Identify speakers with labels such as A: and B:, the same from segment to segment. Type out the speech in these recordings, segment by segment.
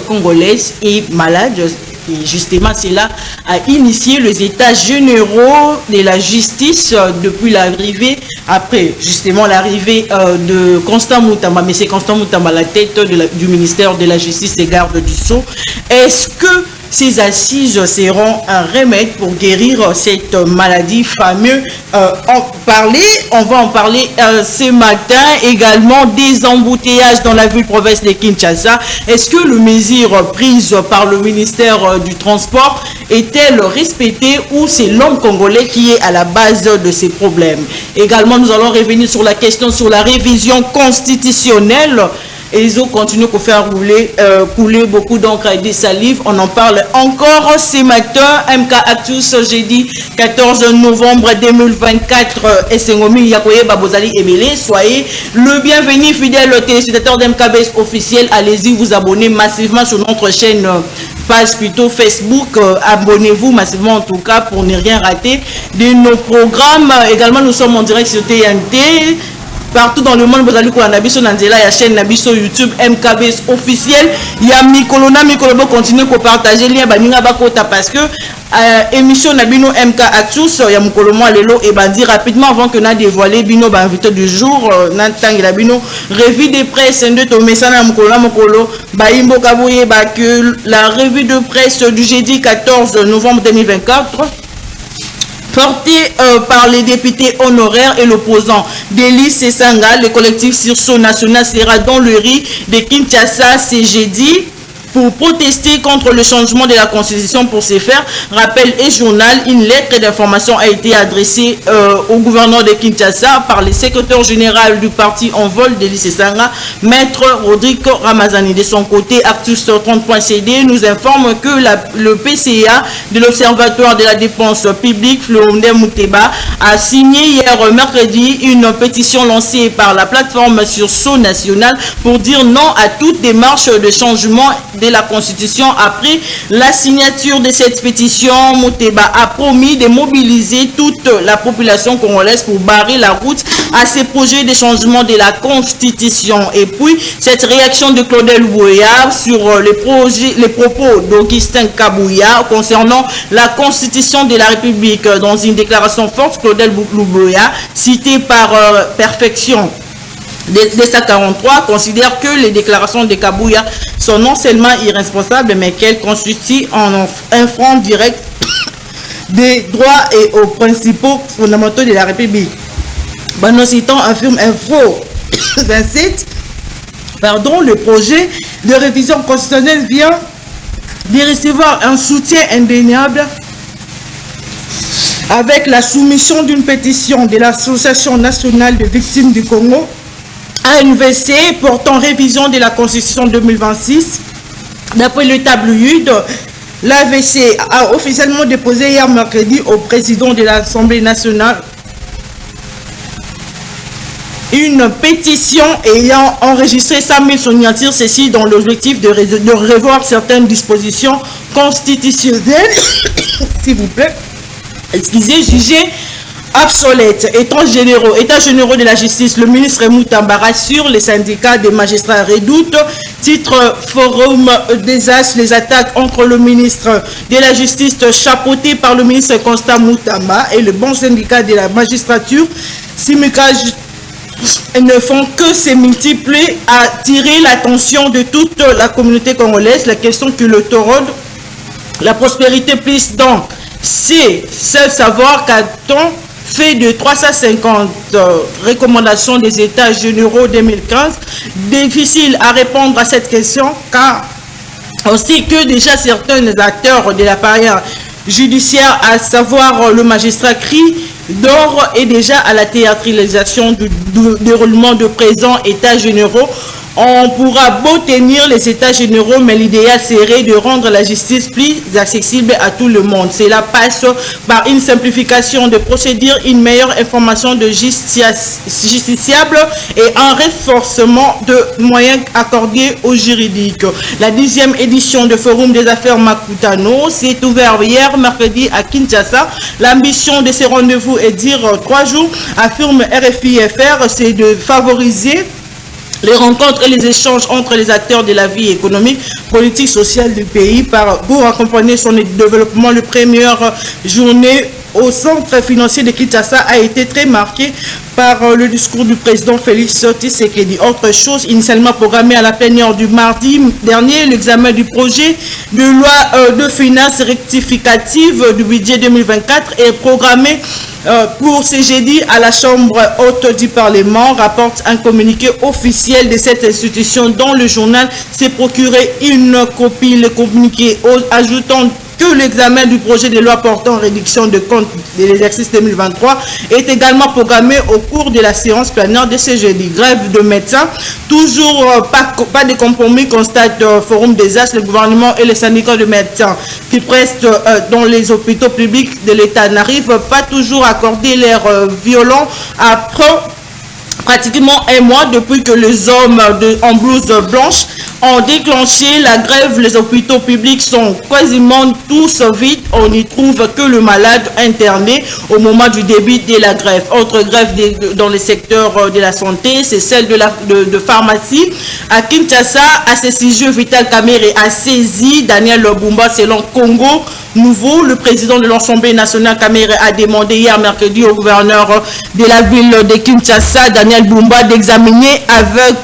A: congolaise est malade. Et justement, cela a initié les états généraux de la justice depuis l'arrivée, après justement l'arrivée de Constant Moutamba. Mais c'est Constant Moutamba, la tête du ministère de la Justice et garde du Sceau. Est-ce que ces assises seront un remède pour guérir cette maladie fameuse? On va en parler ce matin. Également des embouteillages dans la ville-province de Kinshasa. Est-ce que les mesures prises par le ministère du Transport est-elle respectée ou c'est l'homme congolais qui est à la base de ces problèmes? Également, nous allons revenir sur la question sur la révision constitutionnelle. Et ils ont continué à faire couler beaucoup d'encre et de salive. On en parle encore ce matin. MK Actus, jeudi 14 novembre 2024. Et c'est Ngomi Yakoye Babozali Emile. Soyez le bienvenu, fidèle téléspectateur d'MKBS officiel. Allez-y vous abonner massivement sur notre chaîne page plutôt Facebook. Abonnez-vous massivement en tout cas pour ne rien rater de nos programmes. Également, nous sommes en direct sur TNT. Partout dans le monde, vous allez voir Nabiso Nanzela, la chaîne Nabiso YouTube MKBS officiel. Il y a Mikolo continue à partager lien Baninga Bakota parce que émission Nabino MK Actus, il y a Mikolo Lelo et Bandi rapidement avant que n'a dévoilé Bino invité du jour, Nantang et la Bino revue de presse de Tomesana Mikolo Baimbo Kabouye que la revue de presse du jeudi 14 novembre 2024 porté par les députés honoraires et l'opposant Delis Sesanga, le collectif Sursaut National sera dans le riz de Kinshasa ce jeudi pour protester contre le changement de la constitution. Pour ce faire, rappel et journal, une lettre d'information a été adressée au gouverneur de Kinshasa par le secrétaire général du parti en vol de Sesanga, maître Rodrigo Ramazani. De son côté, Actus 30.cd nous informe que le PCA de l'Observatoire de la dépense publique, Florende Mouteba, a signé hier mercredi une pétition lancée par la plateforme Sursaut National pour dire non à toute démarche de changement de la Constitution. Après la signature de cette pétition, Mouteba a promis de mobiliser toute la population congolaise pour barrer la route à ces projets de changement de la Constitution. Et puis, cette réaction de Claudel Louboya sur les propos d'Augustin Kabouya concernant la Constitution de la République. Dans une déclaration forte, Claudel Louboya, cité par Perfection DESA 43, considère que les déclarations de Kabouya sont non seulement irresponsables, mais qu'elles constituent un frein direct des droits et aux principaux fondamentaux de la République. Nous citons affirme Info 27, le projet de révision constitutionnelle vient de recevoir un soutien indéniable avec la soumission d'une pétition de l'Association nationale des victimes du Congo ANVC portant révision de la Constitution 2026. D'après le tabloïd, l'AVC a officiellement déposé hier mercredi au président de l'Assemblée nationale une pétition ayant enregistré 100 000 signatures, ceci dans l'objectif de revoir certaines dispositions constitutionnelles, s'il vous plaît, jugées obsolète. États généraux de la justice, le ministre Moutamba rassure les syndicats des magistrats redoutent. Titre Forum des As, les attaques entre le ministre de la justice chapeauté par le ministre Constant Moutamba et le bon syndicat de la magistrature Simukaj ne font que se multiplier à attirer l'attention de toute la communauté congolaise. La question que le taureau, la prospérité plus donc, c'est savoir qu'a-t-on fait de 350 recommandations des États généraux 2015. Difficile à répondre à cette question car aussi que déjà certains acteurs de l'appareil judiciaire, à savoir le magistrat CRI, d'or est déjà à la théâtralisation du déroulement de présents États généraux. On pourra beau tenir les États généraux, mais l'idéal serait de rendre la justice plus accessible à tout le monde. Cela passe par une simplification de procédures, une meilleure information de justiciables et un renforcement de moyens accordés aux juridiques. La 10e édition de Forum des affaires Makutano s'est ouverte hier mercredi à Kinshasa. L'ambition de ces rendez-vous est dire 3 jours, affirme RFI-FR, c'est de favoriser les rencontres et les échanges entre les acteurs de la vie économique, politique, sociale du pays pour accompagner son développement. La première journée au centre financier de Kinshasa a été très marquée par le discours du président Félix Tshisekedi. Autre chose, initialement programmée à la plénière du mardi dernier, l'examen du projet de loi de finances rectificative du budget 2024 est programmé pour ce jeudi à la Chambre haute du Parlement, rapporte un communiqué officiel de cette institution dont le journal s'est procuré une copie. Le communiqué ajoutant que l'examen du projet de loi portant réduction de compte de l'exercice 2023 est également programmé au cours de la séance plénière de ce jeudi. Grève de médecins, toujours pas de compromis, constate Forum des As, le gouvernement et les syndicats de médecins qui prestent dans les hôpitaux publics de l'État n'arrivent pas toujours à accorder l'air violent après pratiquement un mois depuis que les hommes en blouse blanche ont déclenché la grève. Les hôpitaux publics sont quasiment tous vides. On n'y trouve que le malade interné au moment du début de la grève. Autre grève dans le secteur de la santé, c'est celle de pharmacie. À Kinshasa, à ce sujet, Vital Kamerhe a saisi Daniel Bumba selon Congo Nouveau. Le président de l'Assemblée nationale, Kamerhe, a demandé hier mercredi au gouverneur de la ville de Kinshasa, Daniel Bumba, d'examiner avec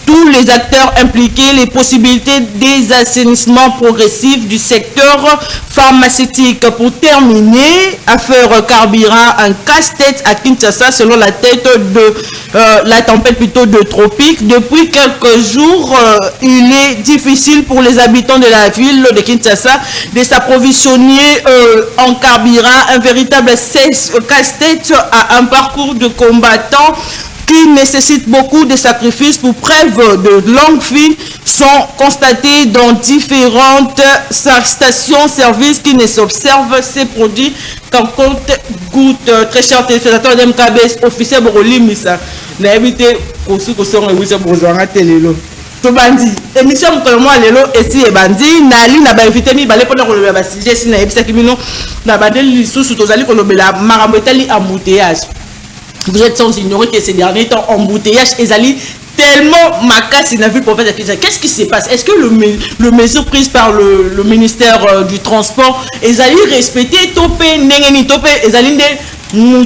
A: tous les acteurs impliqués les possibilités des assainissements progressifs du secteur pharmaceutique. Pour terminer, affaire carburant, un casse-tête à Kinshasa selon la tête de la tempête plutôt de tropique. Depuis quelques jours, il est difficile pour les habitants de la ville de Kinshasa de s'approvisionner en carburant. Un véritable casse-tête à un parcours de combattants qui nécessite beaucoup de sacrifices. Pour preuve de longue file sont constatés dans différentes stations-service qui ne s'observent ces produits qu'en compte goutte. Très cher téléspectateur d'MKBS, officiel Borolimisa, n'a évité pour ceux qui sont réunis pour rejoindre Télélo. To bandi émission mkolomwa lelo esi e bandi nali na ba invité mi balé pona kolobela ba sujet si na ebisa kimino na badeli lisusu tozali kolobela makambo etali embouteillage. Vous êtes sans ignorer que ces derniers temps, embouteillage, ezali tellement makasi na ville province. Qu'est-ce qui se passe? Est-ce que le mesure prise par le ministère du Transport ezali respecté topé nengeni topé ezali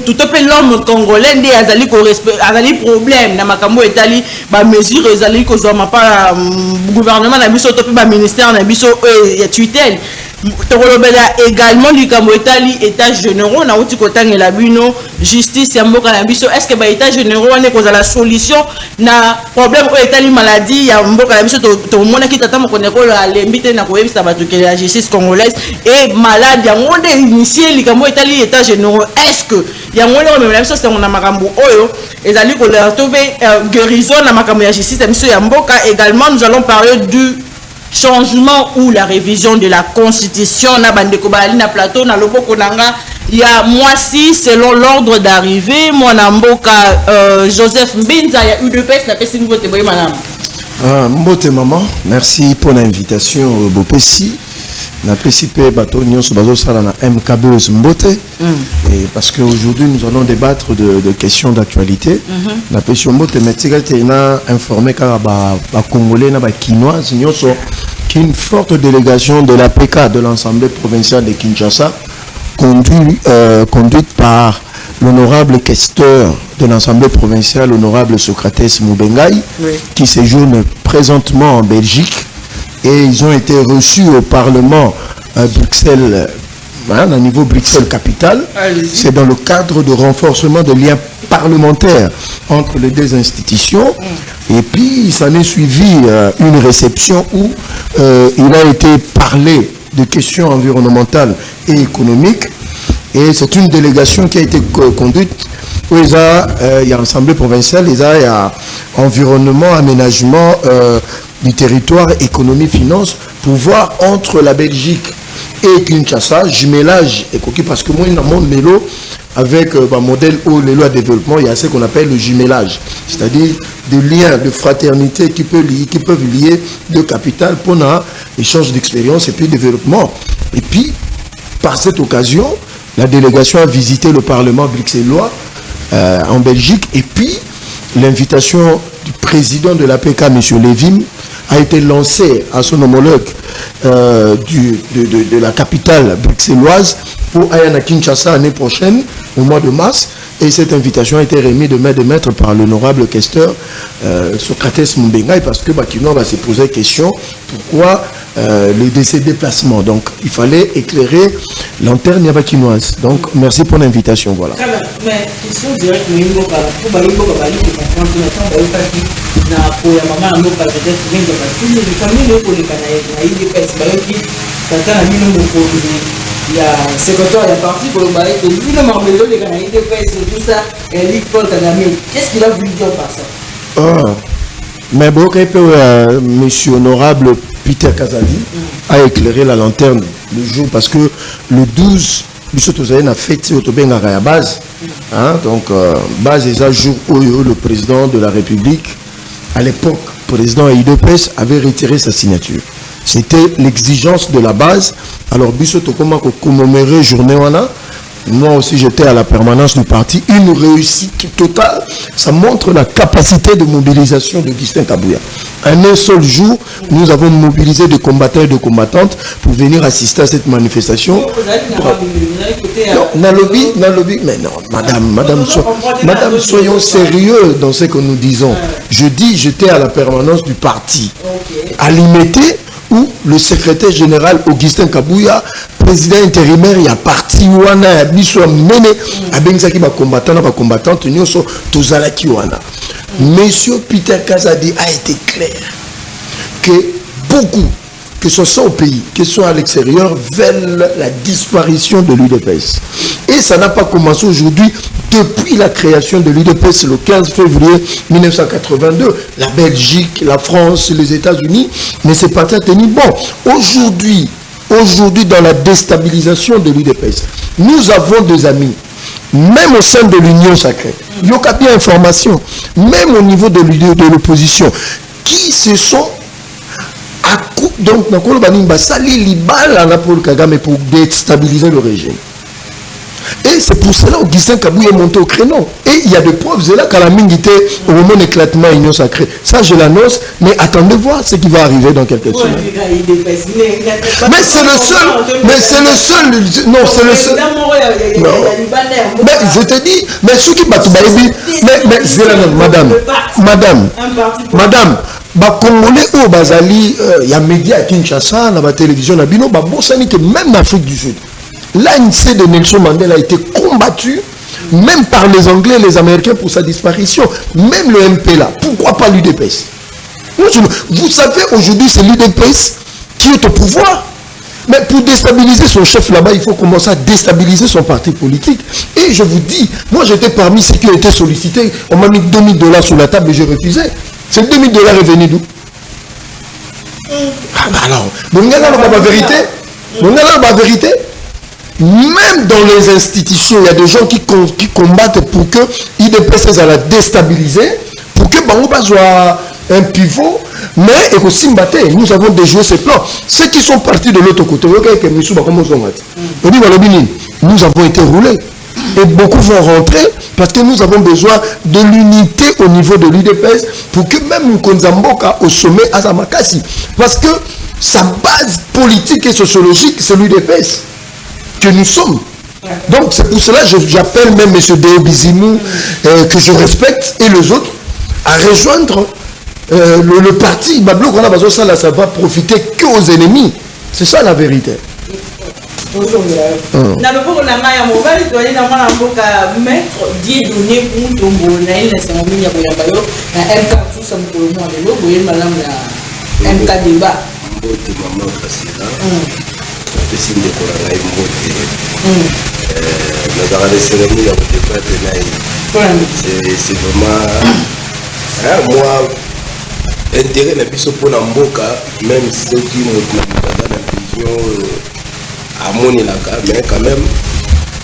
A: tout l'homme congolais ndi azali ko azali problème na makambo etali ba mesure ezali ko zoma pa gouvernement na biso topé ba ministère na biso ya tutelle. Tokolobela également du Kamwetali états généraux na uti kotangela bino justice ya mboka na biso. Est-ce que ba états généraux wane koza la solution na problème o etali maladie ya mboka na biso? To mona ki tata mokone ko la lembite na ko yebisa batu ke la justice congolaise et malade ya monde initié likambo etali états généraux. Est-ce que ya monde ko memela biso c'est on na makambo oyo ezali ko la tobe guérison na makambo ya justice ya biso ya mboka. Également nous allons parler du changement ou la révision de la constitution na bandeko bali na plateau na loboko nanga ya moisi selon l'ordre d'arrivée mwana mboka Joseph Mbinza ya UDPS na pesi ngote boye manam.
B: Mbote maman, merci pour l'invitation Bopesi. Na pesi pe bato nyonso bazo sala na MKBS Mbote. Et parce que aujourd'hui nous allons débattre de questions d'actualité. Na pesi Mbote metigate na informé ka ba congolais na ba kinois nyonso qu'une forte délégation de la PK de l'Assemblée provinciale de Kinshasa conduite par l'honorable questeur de l'Assemblée provinciale, l'honorable Socrates Moubengaï, qui séjourne présentement en Belgique. Et ils ont été reçus au Parlement à Bruxelles, au niveau Bruxelles capitale. C'est dans le cadre de renforcement des liens parlementaires entre les deux institutions. Et puis, il s'en est suivi une réception où il a été parlé de questions environnementales et économiques. Et c'est une délégation qui a été conduite où il y a l'Assemblée provinciale, il y a environnement, aménagement du territoire, économie, finance, pour voir entre la Belgique et Kinshasa, jumelage, parce que moi, il y a un monde mélo avec un modèle où les lois de développement, il y a ce qu'on appelle le jumelage, c'est-à-dire des liens de fraternité qui peuvent lier deux capitales pour un échange d'expérience et puis développement. Et puis, par cette occasion, la délégation a visité le Parlement bruxellois en Belgique et puis l'invitation du président de l'APK, M. Lévin, a été lancé à son homologue de la capitale bruxelloise pour aller à Kinshasa l'année prochaine, au mois de mars. Et cette invitation a été remise de main de maître par l'honorable questeur Socrates Mbengai, parce que Bakino va se poser la question pourquoi ces déplacements. Donc il fallait éclairer l'antenne bakinoise. Donc merci pour l'invitation. Voilà.
A: Mais question directe, il y a secrétaire, il y a parti pour le bail, et lui, le marmelot, les Canadiens, tout ça, et lui, Paul Kagame, qu'est-ce qu'il a voulu dire par ça?
B: Mais bon, monsieur honorable Peter Kazadi a éclairé la lanterne le jour, parce que le 12, nous a fait à base. Donc, base des jours où le président de la République, à l'époque, président IDPS, avait retiré sa signature. C'était l'exigence de la base. Alors, comment commémorer journée moi aussi j'étais à la permanence du parti. Une réussite totale. Ça montre la capacité de mobilisation d'Augustin Kabouya. En un seul jour, nous avons mobilisé des combattants et des combattantes pour venir assister à cette manifestation. Mais non, madame, soyons sérieux dans ce que nous disons. Je dis, j'étais à la permanence du parti. À Limité, où le secrétaire général Augustin Kabouya, président intérimaire, il y a parti wana biso mene abengzaki ba combattant ba combattante nyoso tozalaki wana. Monsieur Peter Kazadi a été clair que beaucoup, que ce soit au pays, que ce soit à l'extérieur, veulent la disparition de l'UDPS. Et ça n'a pas commencé aujourd'hui, depuis la création de l'UDPS le 15 février 1982. La Belgique, la France, les États-Unis, mais c'est pas tenu. Bon, aujourd'hui, dans la déstabilisation de l'UDPS, nous avons des amis, même au sein de l'Union sacrée. Il y a bien information, même au niveau de l'opposition, qui se sont donc pour déstabiliser le régime. Et c'est pour cela qu'Augustin Kabouya est monté au créneau. Et il y a des preuves, c'est là qu'à la minute au moment d'éclatement de l'Union sacrée. Ça, je l'annonce, mais attendez voir ce qui va arriver dans quelques semaines. Mais c'est le seul. Non, c'est le seul. Non. Mais je te dis, mais ceux qui battent, mais c'est la madame. Congolais au Bazali, il y a médias à Kinshasa, dans la télévision, à Bino, que même en Afrique du Sud. L'ANC de Nelson Mandela a été combattu, même par les Anglais et les Américains pour sa disparition. Même le MPLA. Pourquoi pas l'UDPS? Vous savez, aujourd'hui, c'est l'UDPS qui est au pouvoir. Mais pour déstabiliser son chef là-bas, il faut commencer à déstabiliser son parti politique. Et je vous dis, moi j'étais parmi ceux qui ont été sollicités. On m'a mis $2000 sur la table et j'ai refusé. Ces $2000 est venu d'où? Alors, la vérité, même dans les institutions, il y a des gens qui combattent pour que l'IDPS à la déstabiliser, pour que Bangoba soit un pivot, mais nous avons déjoué ces plans. Ceux qui sont partis de l'autre côté, nous avons été roulés. Et beaucoup vont rentrer parce que nous avons besoin de l'unité au niveau de l'UDPS pour que même Nkonzamboka au sommet à Zamakasi. Parce que sa base politique et sociologique, c'est l'UDPS que nous sommes. Donc c'est pour cela que j'appelle même M. Deo Bizimou, que je respecte, et les autres, à rejoindre le parti. Ça va profiter qu'aux ennemis. C'est ça la vérité.
A: Na loboko na ngai ya mobali to na mwana mboka maître Dieudonné Mutombo na ile sango minya ko yamba yo na MK tusa mukolo mwa lelo boye malamu na MK débat mbote maman kasila pesi ndeko na ngai mbote na dans la cérémonie ya débat c'est vraiment moi intérêt na biso pona mboka même ceux qui montent na vision à mon élaka, mais quand même,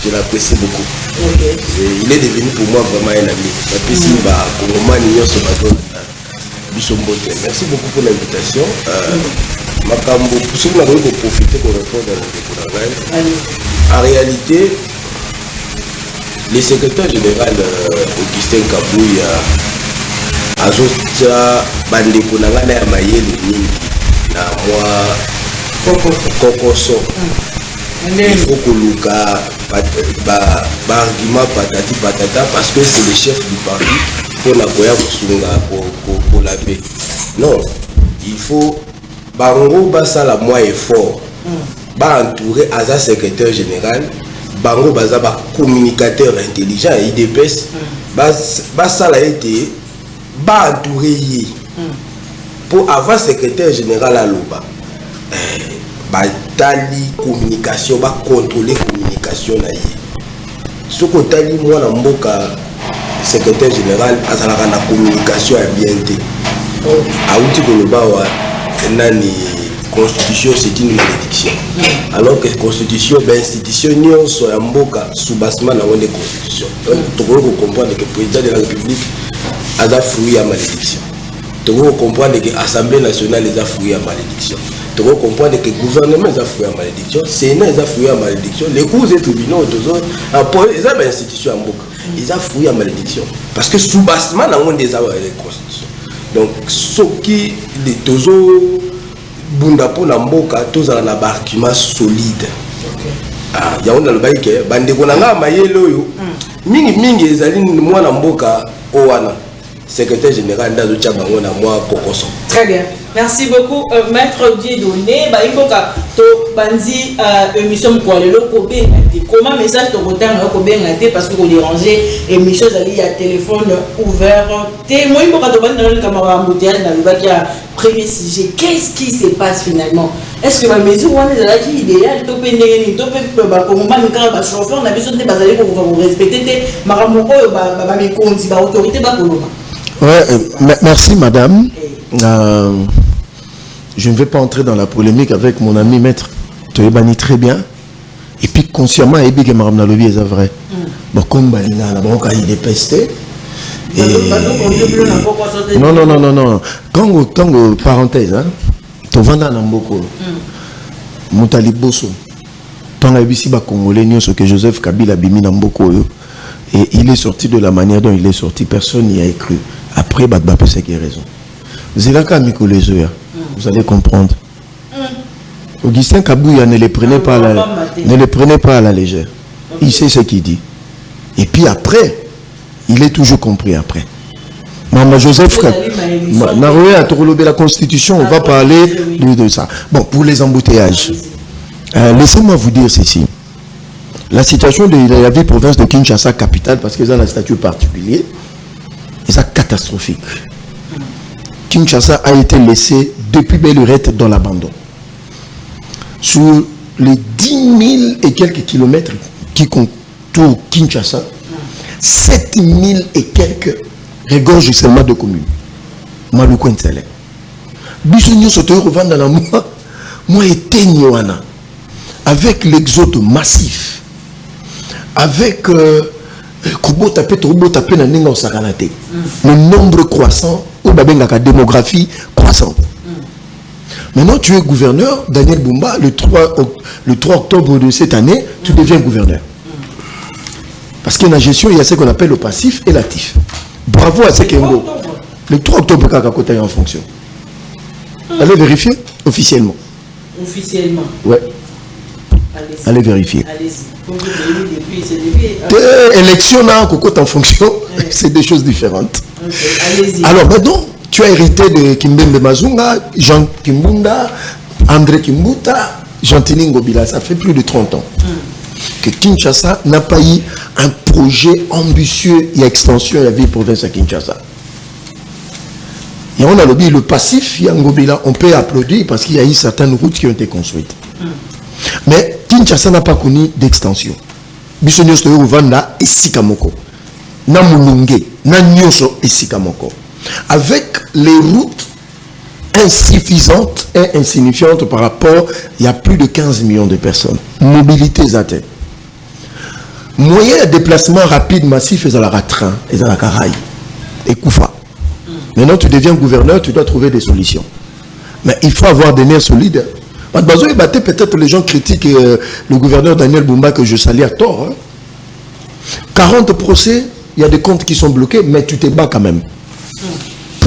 A: je l'apprécie beaucoup. Okay. Il est devenu pour moi vraiment un ami. Merci beaucoup pour l'invitation. Si vous avez profité pour répondre à la en réalité, le secrétaire général Augustin Kabouya
C: azotia bandeko na ngana ya mayele mingi na mwa kokoso. Il faut koluka argument patati patata parce que c'est le chef du parti pour la koya kusunga pour la paix. Non, il faut bango basa la moins effort. Ba entouré à sa secrétaire général, bango baza ba communicateur intelligent IDPS, basa la été ba entouré pour avoir secrétaire général à Loba. Tali communication, ba contrôler communication na ye. Ce que tali moi na mboka secrétaire général azalaka na communication ya bien te. Auti ko loba wa nani constitution c'est une malédiction. Alors que constitution ben institution nyonso ya mboka soubassement na wone constitution. Donc tu dois comprendre que le président de la République a fruit à malédiction. Tu dois comprendre que l'Assemblée nationale a fruit à malédiction. Tu dois comprendre que le gouvernement a fruit à malédiction, le Sénat a fruit à malédiction, les cours et tribunaux, ils ont une institution en boucle. Ils ont fruit à malédiction. Parce que sous-bassement, ils ont des constitutions. Donc, ce qui est toujours bundapo na mboka, tous ont un argument solide. Il y a un bail qui est bandeko na nga mayelo yo. Mingi ezali mwa na mboka owana. Secrétaire général d'Azo Tchabango na moi Kokoso.
A: Très bien. Merci beaucoup, Maître Dieudonné. Il faut que bandi émission quoi le Kobe comment message de retard Kobe parce que vous dérangez émission il y a téléphone ouvert. Moi il faut que tu dans le camarade embouteillage dans le qui a premier sujet. Qu'est-ce qui se passe finalement? Est-ce que ma mesure on est là qui idéal to pendeni to pe ba ko mama nkara ba chauffeur na biso te bazali ko vous respecter te makambo oyo ba mikondi ba autorité ba koloma.
B: Ouais, merci madame. Je ne vais pas entrer dans la polémique avec mon ami maître Toyebani très bien. Et puis consciemment, et bien que Mme Nalobi est vrai. Bon, comme Balina, la banque a été pesté. Non. Quand parenthèse, hein, tu vas dans Namboko, Moutali Bosso, tant la bisi ba congolais, ce que Joseph Kabila bimi Namboko, et il est sorti de la manière dont il est sorti, personne n'y a cru. Après, Badbapé, c'est qui a raison. Zélaka Mikolezoya, vous allez comprendre. Augustin Kabouya ne les prenait pas à la légère. Il sait ce qu'il dit. Et puis après, il est toujours compris après. Maman Joseph, Naroué a trouvé la Constitution, on va parler de ça. Bon, pour les embouteillages, laissez-moi vous dire ceci. La situation de la ville province de Kinshasa, capitale, parce qu'ils ont un statut particulier, c'est catastrophique. Kinshasa a été laissé depuis Bellurette dans l'abandon. Sur les 10 000 et quelques kilomètres qui contournent Kinshasa, 7 000 et quelques regorgent seulement de communes. Malouko Ntele. Bissonio Sotoyo revend dans la moi et Nyoana. Avec l'exode massif, avec le nombre croissant ou la démographie croissante. Maintenant, tu es gouverneur, Daniel Bumba, le 3 octobre de cette année, tu deviens gouverneur. Parce qu'il y a une gestion, il y a ce qu'on appelle le passif et l'actif. Bravo à Sekengo. Le 3 octobre, Kakakota est en fonction. Allez vérifier officiellement.
A: Officiellement.
B: Ouais. Allez vérifier. Élection là, en fonction, c'est des choses différentes.
A: Okay.
B: Alors maintenant, tu as hérité de Kimbembe Mazunga, Jean Kimbunda, André Kimbuta, Jean-Tini Ngobila. Ça fait plus de 30 ans que Kinshasa n'a pas eu un projet ambitieux et extension de la ville province à Kinshasa. Et on a le passif, Ngobila, on peut applaudir parce qu'il y a eu certaines routes qui ont été construites. Mais Kinshasa n'a pas connu d'extension. Bissonio Stoyo Vanda et Sikamoko. Na Mulunge, na Nyoso et Sikamoko. Avec les routes insuffisantes et insignifiantes par rapport, il y a plus de 15 millions de personnes. Mobilité atteinte. Moyen de déplacement rapide, massif, et à la train, et à la caraï, et Koufa. Maintenant, tu deviens gouverneur, tu dois trouver des solutions. Mais il faut avoir des nerfs solides. Peut-être les gens critiquent le gouverneur Daniel Bumba, que je salue à tort. Hein. 40 procès, il y a des comptes qui sont bloqués, mais tu te bats quand même.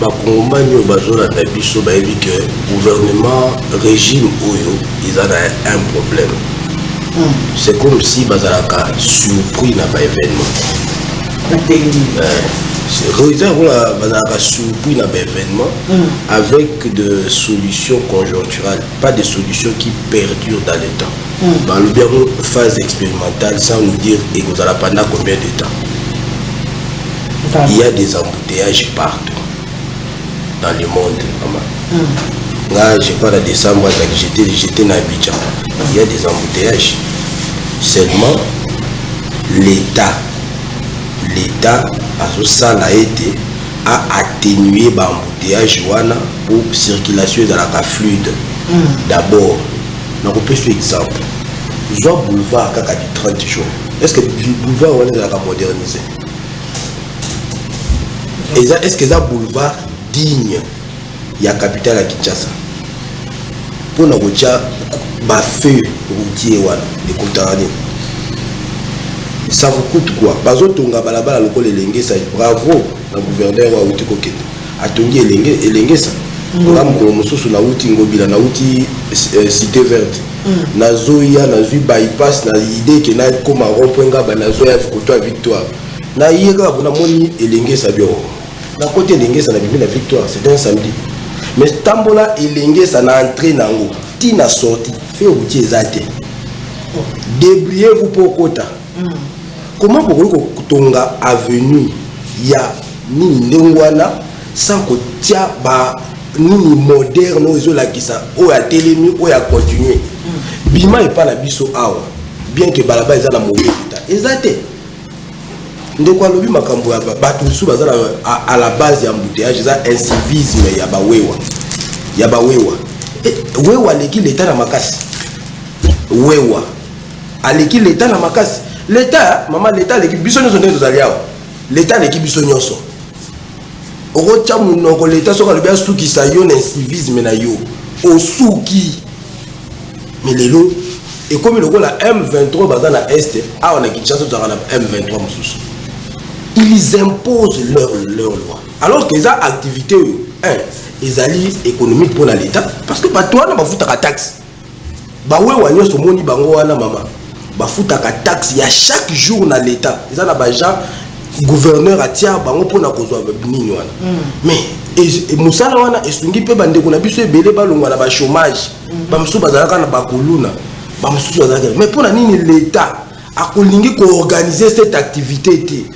C: bakongomani oyo bazolanda biso bayebi ke gouvernement régime oyo ils ont un problème. C'est comme si bazalaka surpris na ba événement. Bazalaka surpris na ba événement avec de solutions conjoncturelles, pas des solutions qui perdurent dans le temps. Dans le bien phase expérimentale sans nous dire et vous allez pendant combien de temps. Il y a des embouteillages partout dans le monde. Là, je crois en décembre, j'étais dans Abidjan. Il y a des embouteillages. Seulement, l'État a atténué l'embouteillage pour circulation dans la fluide. D'abord, on peut faire exemple. Je vois boulevard du 30 jours. Est-ce que le boulevard on est modernisé? Est-ce que ça boulevard digne? Il y a capitale à Kinshasa. Pour nous dire bah feu routier de Kontarani. Ça vous coûte quoi? Bazo tonga balabala lokol elenge ça. Bravo le gouverneur wa uti kokete. Atongi elenge ça. Ngam ko mususu na uti ngobila na uti cité verte. Nazoya nazui bypass na idée que na comme rond-point ba nazoya koto victoire. Na yega bona moni elenge ça bio. Na côté elenge ça na bibi la victoire, c'est un samedi. Mais tambola elenge ça na entrée nango. Ti na sorti, fait routier ezate. Débrouillez-vous pour kota. Comment vous tonga avenue ya nini ndengwana sans que tia ba nini moderne ozo la kisa o ya telemi o ya continuer. Bima et pas la biso awa. Bien que balaba eza na mauvais état. Ezate. Ndeko alobi makambo ya bato su bazala à la base ya embouteillage za incivisme ya bawewa. Ya bawewa. Wewa leki l'état na makasi. Wewa. Aleki l'état na makasi. L'État, maman, l'État, l'équipe bisognoso de Zaliao. L'État, l'équipe bisognoso. Orocha munoko, l'État, soit le bien souki sa yon un civisme na yo. Au souki. Mais les lots, et comme le rôle la M23 bazan à Est, on a Kinshasa dans la M23 moussous. Ils imposent leur loi. Alors qu'ils ont activité, ils allient économique pour l'État. Parce que pas toi, on va foutre la taxe. Bah ouais, on y a ce moni bango wana maman. Bafutaka taxe il y a chaque jour dans l'État. Ils ont la gouverneur à tia bango pour na kozwa nini wana. Mais musala wana esungi pe bande ko na biso ebele balongwa na ba chômage. Ba musu bazalaka na bakoluna. Ba musu bazalaka. Mais pour na nini l'État a kolingi ko organiser cette activité té.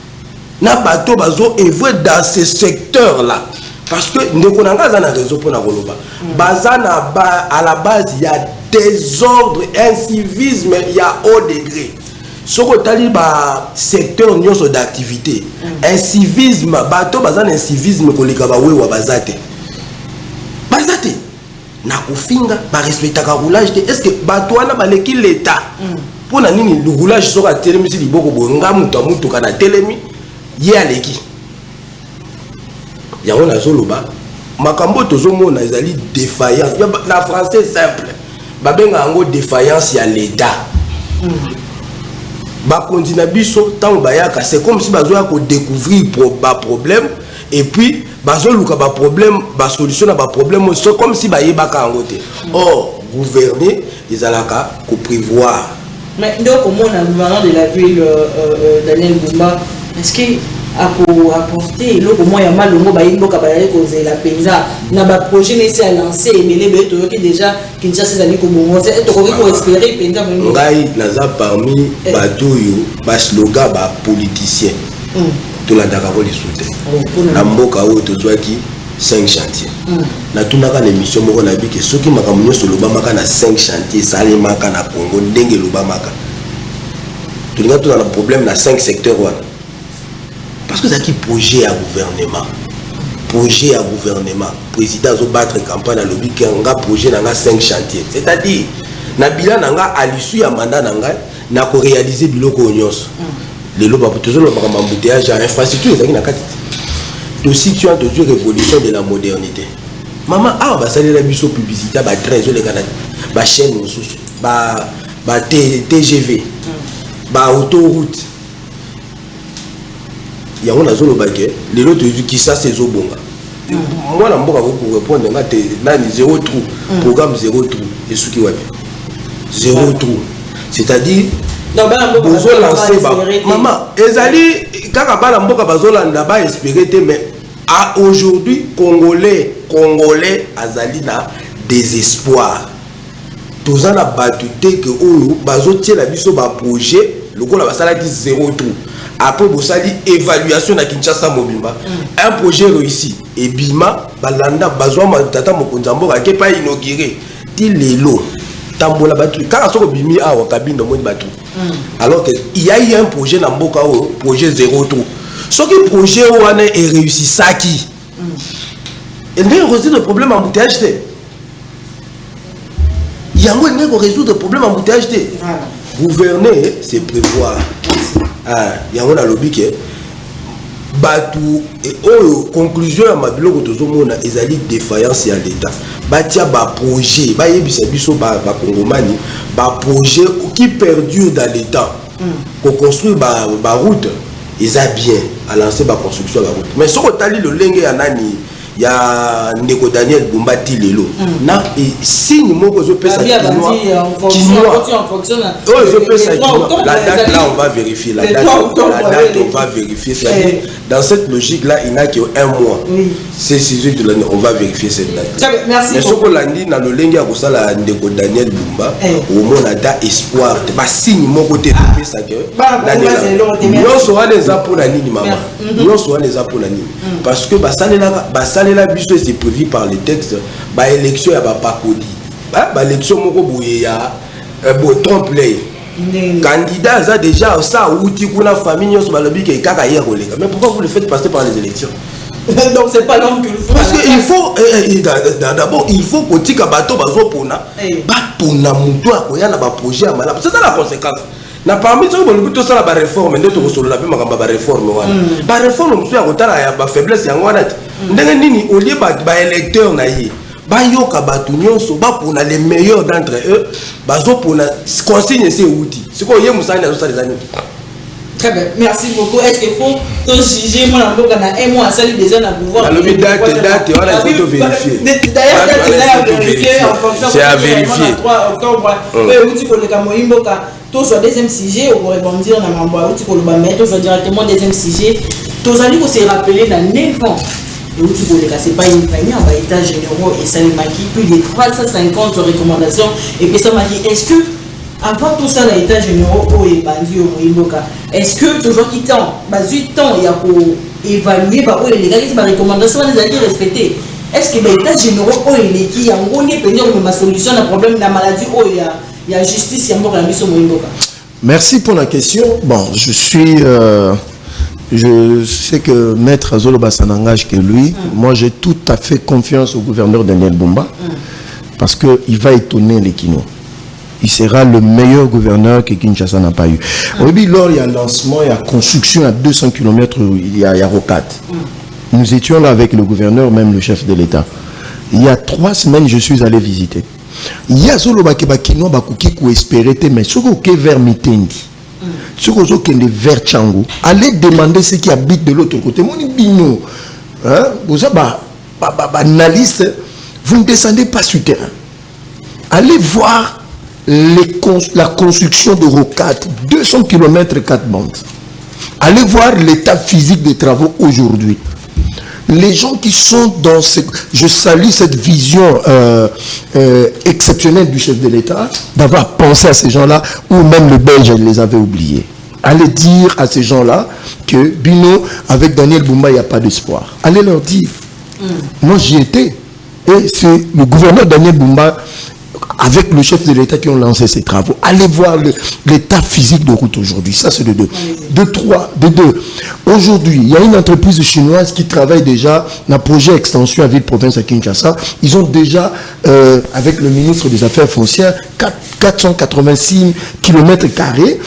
C: Na bato bazo œuvrer dans ce secteur là. Parce que ndeko nanga za na réseau pour na koloba. Bazana à la base il y a désordre, incivisme, il y a haut degré. Ce que tu as dit, secteur d'activité, incivisme, bateau, bazan incivisme, que les gabaoué ou bazate. Bazate. Na kofinga, ba respecta ka roulage. Est-ce que bateau na baleki l'État? Pour na nini le roulage sera télémi si liboko bonga muta mutu kana télémi, yé aleki. Ya on a zoloba. Makambo tozomo na ezali défaillance. La français simple. Babenga ango défaillance ya l'État. Ba continue biso tant bayaka c'est comme si bazoya ko découvrir ba problème et puis bazoluka ba problème ba solution na ba problème c'est comme si bayebaka ango te. Or gouverner ils alaka ko prévoir.
A: Mais donc comment on a gouverneur de la ville Daniel Bumba est-ce que à apporter le comment il y a mal le mot baïmbo kabalé causer la penza na ba projet nécessaire à lancer mais les beto qui déjà Kinshasa ces années comme on c'est to ko espérer penza
C: ngai naza parmi bato yo ba slogan ba politicien to la dakabo les soutien na mboka o to zwaki 5 chantiers na tunaka l'émission moko na biki soki makambo nyo solo bamaka na 5 chantiers sale maka na Congo ndenge lo bamaka to linga to na problème na 5 secteurs wana. Parce que c'est qui projet à gouvernement. Projet à gouvernement. Président a battre campagne à lobby qui a un projet dans 5 chantiers. C'est-à-dire, Nabila nanga à l'issue à mandat nanga n'a qu'à réaliser biloko onyos. Les lobes pour toujours le embouteillage à infrastructure ils ont na kati. To situant toujours révolution de la modernité. Maman bah ça les biso publicité ba train les Canada. Ba chaîne sous ba TGV. Ba autoroute. Il y a un azolo baguette, les autres qui ça c'est zobonga. Moi, je vais répondre, zéro trou, programme zéro trou, et ce qui est zéro trou. C'est-à-dire, vous lancez, maman, Ezali, quand vous avez espéré, mais aujourd'hui, Congolais, Azali na désespoir. Tous en a battu que bazotier la biso ba projet, le gars la sala dit zéro trou. Après vous sali évaluation na Kinshasa Mobimba, un projet réussi et bima balanda bazwa matata mokonzambo ka pas inauguré. Ti lelo tambola battu quand so bimi a wa cabine de monde battu. Alors que il y a eu un projet na mboka projet zéro trou. Ce qui projet wana est réussi ça qui et ne résoudre le problème embouteillage. Il y a un résoudre le problème embouteillage. Gouverner, c'est prévoir. Il y a un lobby qui est Batou et conclusion à ma blog autozomona ezali défaillance à l'État. Batia ba projet, ba yebisa biso ba Congomani, ba projet qui perdure dans l'État. Pour construire ba route, ils a bien à lancer ba construction de la route. Mais ce qu'on tali le lenge ya nani ya Ndeko Daniel Bumbati lelo na signe moko zo pesa quinoa la date là on va vérifier la date on va vérifier ça dans cette logique là il n'a que un mois c'est 6 de l'année on va vérifier cette date mais ce que l'andi na le lengi ya kosala Ndeko Daniel Bumba au moins on a espoir ba signe moko te pesa que non sera les apôtres na nini maman non sera les apôtres na nini parce que la biso c'est prévu par les textes ba élection ya ba pakodi ba élection moko boye ya trompe-l'œil candidat ça déjà ça outil kuna famille nyos balobi ke kaka hier kolega mais pourquoi vous le faites passer par les élections?
A: Donc c'est pas l'homme que le faut.
C: Parce qu'il faut d'abord il faut kotika bato bazo pona ba pona muto akoya na ba projet ya malamu c'est ça la conséquence. Na parmi ceux qui ont ça la réforme ndeto ko solo la pe makamba ba réforme wana ba réforme muso ya kotala ya ba faiblesse ya ngwana ndenge nini au lieu ba électeur na yi ba yoka batu nyonso ba pona les meilleurs d'entre eux bazo pona consigne ces outils c'est quoi yé musani azo ça les années.
A: Très bien, merci beaucoup. Est-ce qu'il faut te juger moi en boka na un mois ça lui déjà na pouvoir
C: le date voilà il faut vérifier.
A: D'ailleurs c'est à vérifier 3 octobre outil ko le kamoimboka tout soit deuxième sujet on va rebondir na mambo outil ko le ba mettre soit directement deuxième sujet tous allez vous se rappeler dans 9 ans et outil ko le ka c'est pas une famille en bas état généraux et ça les maquille plus de 350 recommandations et puis ça m'a dit est-ce que avant tout ça, l'état généraux est bandu au Moïmboka. Est-ce que toujours qui temps, il y a pour évaluer les gars qui recommandations les alliés respectés? Est-ce que l'état généraux est qui a ma solution à problème de la maladie il y a justice il y a Moïmboka?
B: Merci pour la question. Bon, je sais que Maître Azoloba ça n'engage que lui. Moi, j'ai tout à fait confiance au gouverneur Daniel Bumba parce qu'il va étonner les Kino. Il sera le meilleur gouverneur que Kinshasa n'a pas eu. Oui, lors il y a lancement, il y a construction à 200 km, il y a Rocat. Nous étions là avec le gouverneur, même le chef de l'État. Il y a 3 semaines, je suis allé visiter. Il y a solo bakino bakuki ko espérer mais ce que vers Mitendi. Ce que vers Tchango, allez demander ceux qui habitent de l'autre côté. Mon bino. Hein, vous avez analyste, vous ne descendez pas sur terrain. Allez voir la construction de Rocat, 200 km 4 bandes. Allez voir l'état physique des travaux aujourd'hui. Les gens qui sont dans ce... Je salue cette vision exceptionnelle du chef de l'État d'avoir pensé à ces gens-là, ou même le Belge les avait oubliés. Allez dire à ces gens-là que Bino, avec Daniel Bumba, il n'y a pas d'espoir. Allez leur dire. Moi, j'y étais. Et c'est le gouverneur Daniel Bumba avec le chef de l'État qui ont lancé ces travaux. Allez voir l'état physique de route aujourd'hui. Ça, c'est de 2. De 3. De 2. Aujourd'hui, il y a une entreprise chinoise qui travaille déjà dans le projet extension à ville-province à Kinshasa. Ils ont déjà, avec le ministre des Affaires foncières, 486 km²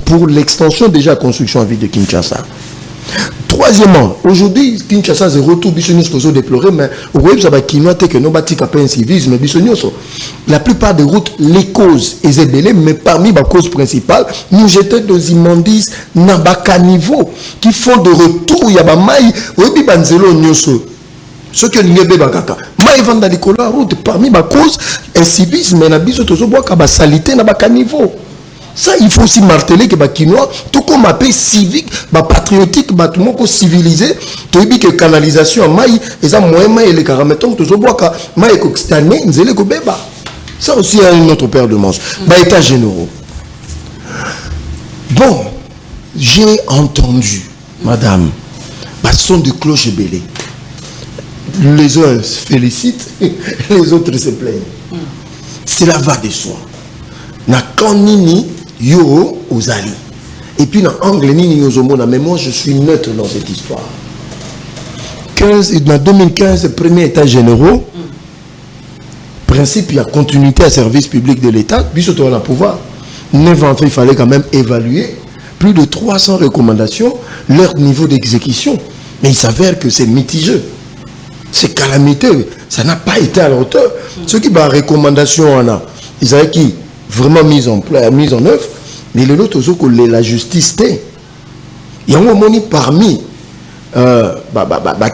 B: pour l'extension déjà à construction à ville de Kinshasa. Troisièmement, aujourd'hui, Kinshasa se retrouve bisognoso déplorer, mais au web ça va kinoate que nos bâtis capent un civisme bisognoso. La plupart des routes, les causes est ébélé, mais parmi les causes principales, nous jetons des immondices dans bas niveau qui font de retour. Il y a des mailles, oui, banzelo nyoso. ceux qui ont une bébé kaka moi vont dans les couleurs route parmi ma cause un civisme na biso tozo boka ba salité na ba caniveau. Ça, il faut aussi marteler que les Kinois, tout comme appel civique, patriotique, tout le monde civilisé, tu dis que canalisation en maille, et ça, moi, et les caramétons, tout ça, moi, et Coxtané, nous allons bébé. Ça aussi, a une autre paire de manches. États généraux. Bon, j'ai entendu, madame, son de cloche belée. Les uns se félicitent, les autres se plaignent. Cela va de soi. Na kanini yo ozali. Et puis dans anglais nini yozomona, mais moi je suis neutre dans cette histoire. 2015, premier état généraux, principe il y a continuité à service public de l'État, puis surtout on a pouvoir. 9 ans il fallait quand même évaluer plus de 300 recommandations, leur niveau d'exécution. Mais il s'avère que c'est mitigeux. C'est calamiteux. Ça n'a pas été à la hauteur. Ceux qui ont recommandation on a, ils avaient qui vraiment mise en œuvre, mais le autre la justice il y a un moment parmi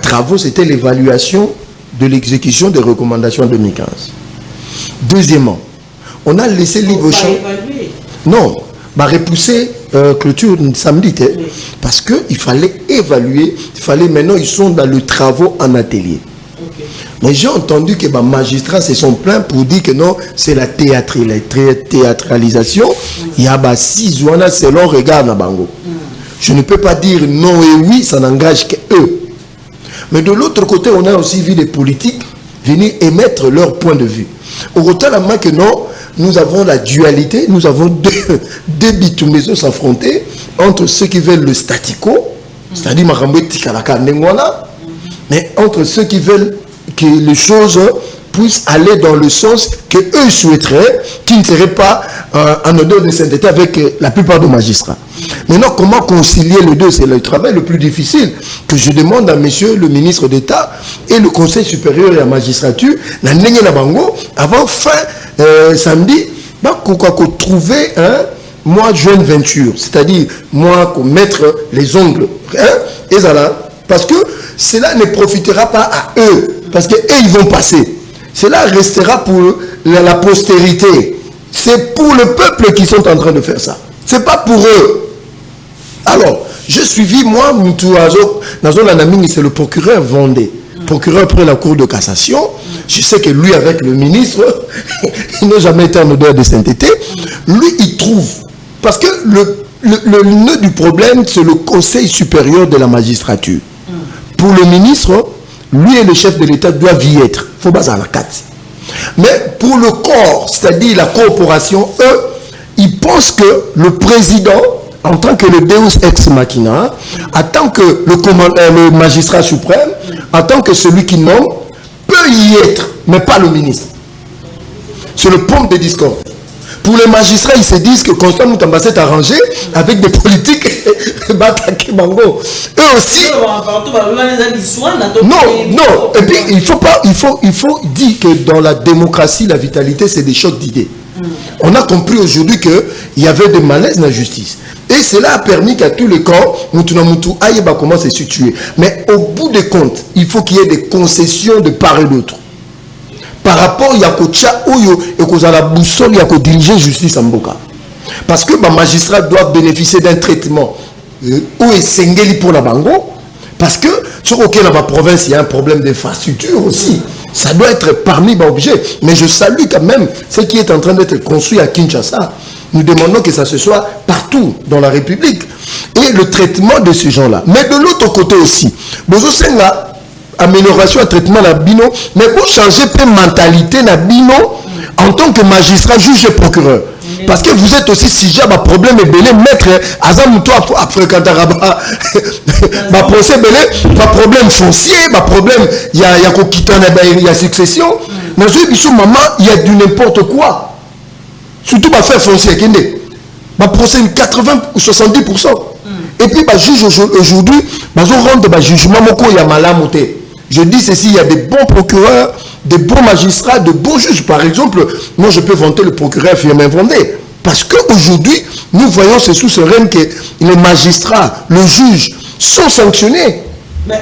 B: travaux, c'était l'évaluation de l'exécution des recommandations en 2015. Deuxièmement, on a laissé libre champ. Non, repousser clôture samedi, oui. Parce qu'il fallait évaluer, maintenant ils sont dans le travaux en atelier. Okay. Mais j'ai entendu que les magistrats se sont plaints pour dire que non, c'est la théâtralisation. Il y a 6 jours selon regard na bango. Je ne peux pas dire non et oui, ça n'engage que eux. Mais de l'autre côté, on a aussi vu des politiques venir émettre leur point de vue. Autant la main que non, nous avons la dualité, nous avons deux bitumaisons s'affronter entre ceux qui veulent le statu quo, c'est-à-dire mais entre ceux qui veulent que les choses puissent aller dans le sens que eux souhaiteraient, qui ne serait pas en odeur de sainteté avec la plupart des magistrats. Maintenant, comment concilier les deux? C'est le travail le plus difficile que je demande à monsieur le ministre d'État et le Conseil supérieur de la magistrature, avant fin samedi, trouver moi jeune venture, c'est-à-dire moi mettre les ongles, et ça parce que cela ne profitera pas à eux, parce que eux ils vont passer. Cela restera pour la postérité. C'est pour le peuple qui sont en train de faire ça. C'est pas pour eux. Alors, j'ai suivi moi c'est le procureur Vendée. Procureur près la cour de cassation. Je sais que lui avec le ministre, il n'a jamais été en odeur de sainteté. Lui, il trouve. Parce que le nœud du problème, c'est le Conseil supérieur de la magistrature. Pour le ministre, lui et le chef de l'État doivent y être. Il faut pas à la carte. Mais pour le corps, c'est-à-dire la corporation, eux, ils pensent que le président, en tant que le Deus ex machina, en tant que le magistrat suprême, en tant que celui qui nomme, peut y être, mais pas le ministre. C'est le pompe de discorde. Pour les magistrats, ils se disent que Constant Moutamba s'est arrangé avec des politiques. Eux aussi. Non. Et puis, il faut dire que dans la démocratie, la vitalité, c'est des chocs d'idées. On a compris aujourd'hui qu'il y avait des malaises dans la justice. Et cela a permis qu'à tous les corps, Moutounamoutou aille comment se situer. Mais au bout des comptes, il faut qu'il y ait des concessions de part et d'autre. Par rapport à Yakocha Oyo et qu'aux la boussole, Yako diriger justice en Boka. Parce que les magistrats doivent bénéficier d'un traitement où est Sengeli pour la Bango. Parce que sur auquel dans la province, il y a un problème d'infrastructure aussi. Ça doit être parmi les objets. Mais je salue quand même ce qui est en train d'être construit à Kinshasa. Nous demandons que ça se soit partout dans la République. Et le traitement de ces gens-là. Mais de l'autre côté aussi, Bozosenga, amélioration à traitement la bino, mais pour changer la mentalité na bino en tant que magistrat, juge et procureur. Parce que vous êtes aussi sujet à problème et belé, maître, Azamouto a fréquenté ma procès belé, ma problème foncier, ma problème, il y a succession. Mais ce maman, il y a du n'importe quoi. Surtout ma fait foncier, ma procès 80 ou 70%. Et puis, ma juge aujourd'hui, ma rendre ma jugement, il y a malamoté. Je dis ceci, il y a des bons procureurs, des bons magistrats, de bons juges. Par exemple, moi je peux vanter le procureur Firmin Vendée. Parce qu'aujourd'hui, nous voyons c'est sous ce règne que les magistrats, le juge, sont sanctionnés.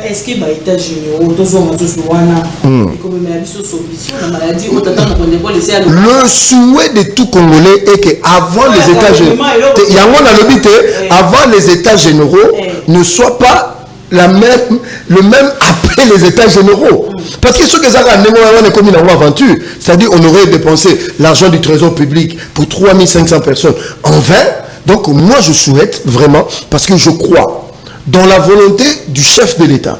A: est-ce que les états généraux,
B: le souhait de tout Congolais est que avant les états généraux, avant les états généraux ne soit pas le même après les états généraux. Parce que ce que ça a comme une aventure, c'est-à-dire on aurait dépensé l'argent du trésor public pour 3500 personnes en vain. Donc moi je souhaite vraiment, parce que je crois dans la volonté du chef de l'État.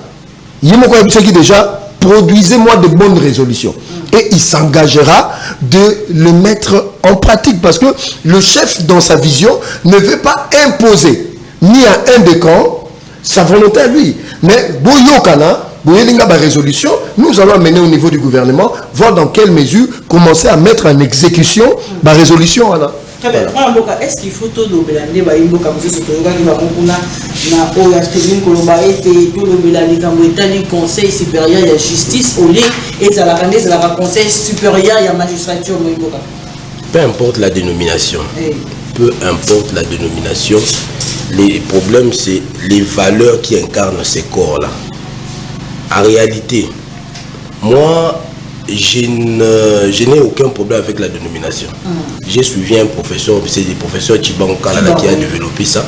B: Il y a qui déjà produisez-moi de bonnes résolutions. Et il s'engagera de le mettre en pratique. Parce que le chef, dans sa vision, ne veut pas imposer ni à un des camps sa volonté à lui. Mais résolution, nous allons amener au niveau du gouvernement, voir dans quelle mesure commencer à mettre en exécution la résolution. Voilà.
A: Est-ce qu'il faut tout le conseil supérieur de la justice au lieu et la conseil supérieur de la magistrature?
C: Peu importe la dénomination. Peu importe la dénomination. Les problèmes, c'est les valeurs qui incarnent ces corps-là. En réalité, moi, je n'ai aucun problème avec la dénomination. J'ai suivi un professeur, c'est le professeur Chibankala qui a développé ça.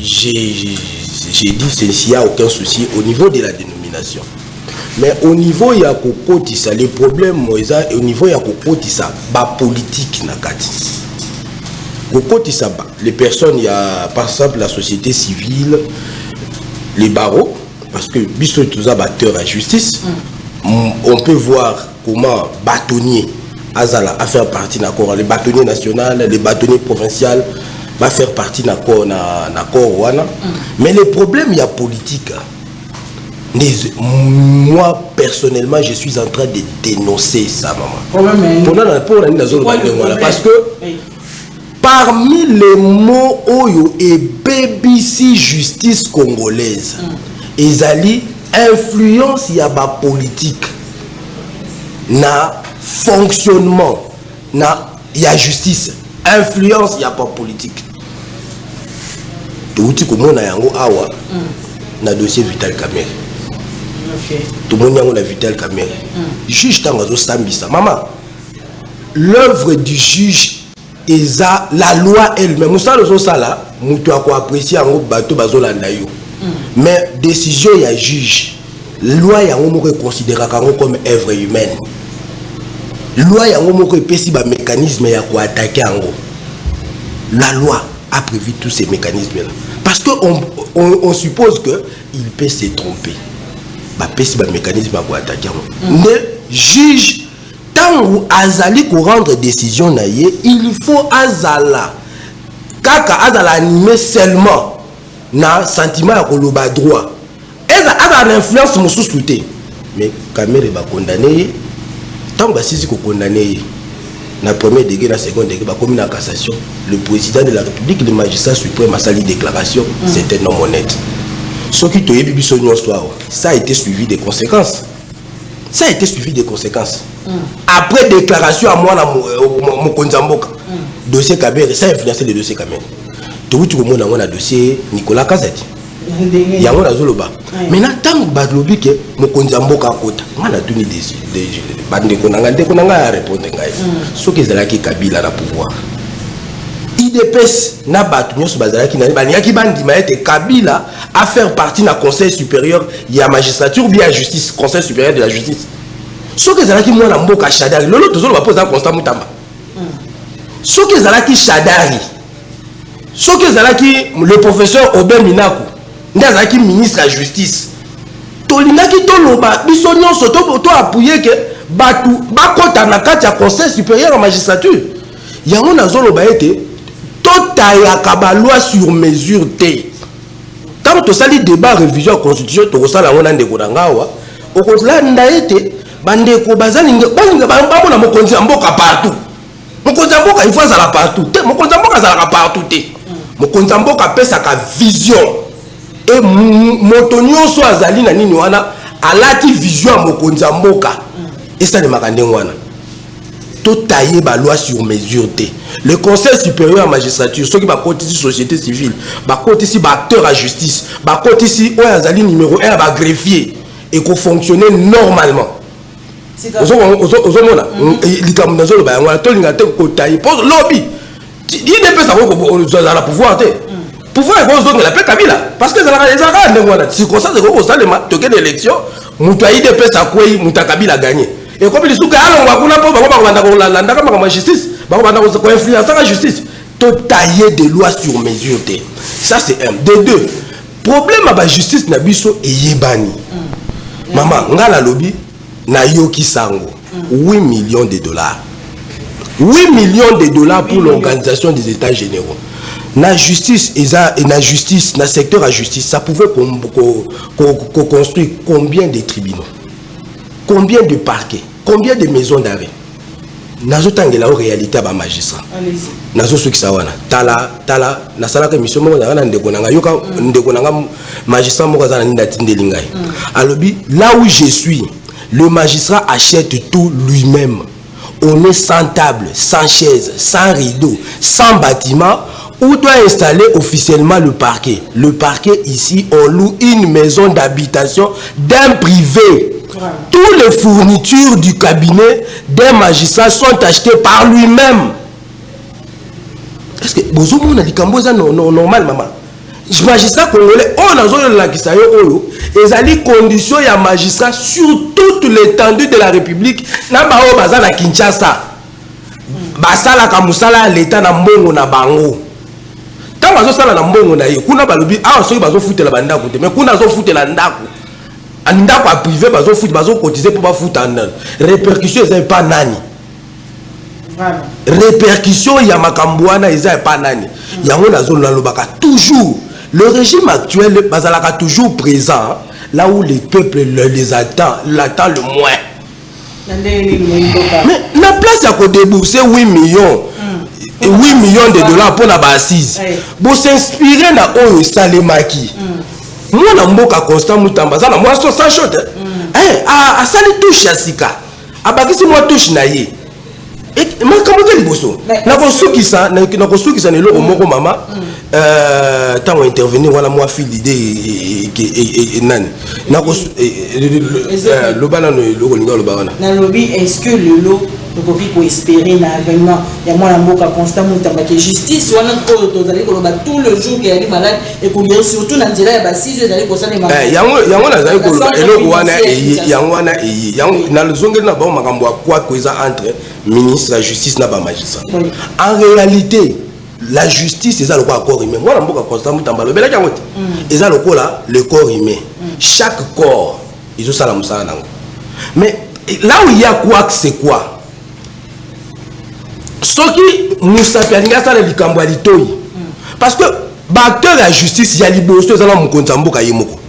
C: J'ai dit qu'il n'y a aucun souci au niveau de la dénomination. Mais au niveau de Kokotissa, les problèmes, au niveau de Kokotissa, politique nakati. Kokotissa, les personnes, il y a par exemple la société civile, les barreaux, parce que biso tous acteurs à justice. On peut voir comment bâtonnier Azala a fait partie d'accord, les bâtonniers nationaux, les bâtonniers provinciaux va faire partie d'accord wana. Mais le problème il y a politique. Moi personnellement je suis en train de dénoncer ça maman. Parce que parmi les mots oyo et BBC justice congolaise ezali influence y a ba politique na fonctionnement na ya justice influence y a pas politique tout ko mona yango awa na dossier Vital Kamerhe tout monde yango na Vital Kamerhe juge tangazo sambisa maman l'œuvre du juge eza la loi elle-même ça le ça là mutu ko apprécier yango bato bazolanda yo. Mais décision il y a juge loi ya ngomo considérer comme œuvre humaine loi ya ngomo pesi ba mécanisme ya ko attaquer ango la loi a prévu tous ces mécanismes là parce que on suppose que il peut se tromper ba pesi ba mécanisme ya ko attaquer ango mais juge tant ou azali ko rendre décision na ye il faut azala kaka azala animé seulement na sentiment ya koloba droit a l'influence mosusu te mais Kamerhe ba condamné tant ba sisi ko condamné na premier degré na second degré ba commis na cassation le président de la République le magistrat suprême a sali déclaration c'est un homme honnête ce qui to yebi biso nyonso ça a été suivi des conséquences après déclaration à moi na mokonzi mboka dossier Kamerhe ça a influencé le dossier Kamerhe tout le monde a un dossier Nicolas Kazadi. Il y a un zoloba. Maintenant, tant que Badlobi que mokonzi mboka kota, mana tuni des bande konanga répondre ngai. Ce que zalaki Kabila na pouvoir. IDPS na batu nyoso bazalaki na baniaki bandi maete Kabila à faire partie na conseil supérieur il y a magistrature ou bien justice conseil supérieur de la justice. Ce que zalaki mwana mboka Shadari lolo tozolo ba poser constat mutamba. Ce que zalaki Shadari ce que zalaki le professeur Obé Minaku ndazaki ministre de la justice tolingaki toloba biso nyonso to appuyer que batu bakota na kati ya conseil supérieur de la magistrature yango nazoloba ete totayaka ba loi sur mesure te tant to sali débat révision constitution to sala ngona ndeko dangawa okolanda ete bandeko bazalinga bamona mokonzi mboka partout mokonzi mboka il faut ça partout te mokonzi mboka ça partout te mokonzi mboka pesa ka vision et moto nyonso azali na nini wana alati vision mokonzi mboka et ça de makande wana tout tailler la loi sur mesure. Le Conseil supérieur à la magistrature, ceux qui va côté ici société civile, va côté ici acteur à justice, va côté ici numéro 1 va greffier et qu'on fonctionne normalement. Pouvoir est bon la paix Kabila parce que ça la circonstance de ça les token d'élection mutu IDP ça quoi mutu Kabila gagné et comme ils sont que alors on va pas la justice on va influencer la justice tout tailler des lois sur mesure ça c'est un de deux problème à la justice na biso et yebani maman ngala lobby na yoki sango 8 millions de dollars 8 millions de dollars pour l'organisation des états généraux. La justice et la justice, le secteur à justice, ça pouvait construire combien de tribunaux, combien de parquets, combien de maisons d'arrêt. Nazo tangela en réalité ba magistrat. Nazo ceux qui sawana. Tala na sala ka mission mo na ndeko nanga yoka ndeko nanga magistrat mo kazana ninda tindelingai. Alobi là où je suis, le magistrat achète tout lui-même. On est sans table, sans chaise, sans rideau, sans bâtiment. Où doit installer officiellement le parquet? Le parquet ici, on loue une maison d'habitation d'un privé. Toutes les fournitures du cabinet d'un magistrat sont achetées par lui-même. Est-ce que vous avez dit que c'est normal, maman? Le magistrat congolais, on a des conditions de magistrat sur toute l'étendue de la République. Na Kinshasa. Basala kamusala l'état na mbongo na bango. Quand on a un bon na kuna balobi ah soki bazo foutre la banda côté mais kuna zo foutre la ndako andako a privé bazo foutre bazo cotiser pour ba foutre en répercussion c'est pas nani voilà répercussion ya makambwana eza pas nani yango nazo lobaka toujours le régime actuel bazalaka toujours présent là où les peuples l'attend le moins mais la place à ko débourser 8 millions et 8 millions de dollars pour la assise. Pour s'inspirer na oyo salemaki. Moi na mboka Constant Mutamba ça na moi sans shot. A sali touche ya sika. Abakisi moi touche na ye. Et moi comment dire liboso. Na kosukisa ne loko moko mama tant intervenir wala moi fil d'idée et nani. Na ko le bana no loko linga lo bana. Na lobby est-ce que le lot donc il faut espérer l'avènement. Il y a moi la mboka Constant Mutamba qui justice wana ko tozali ko ba tout le jour il y a des malades et ko surtout na nzela ya ba 6 ezali ko sala malade. Yango na zali ko eloko wana yango wana yango na lozongeli na ba makambo kwa koza entre ministre de la justice na ba magistrat. En réalité la justice c'est ça le corps humain. Moi la mboka Constant Mutamba le belaka ngote. Eza le corps là le corps humain. Chaque corps ils ont ça la musala nango. Mais là où il y a quoi que c'est quoi? Ce qui nous s'appelle parce que l'acteur de la justice, il y a liberté, il y a Mokonzamboka Yemoko.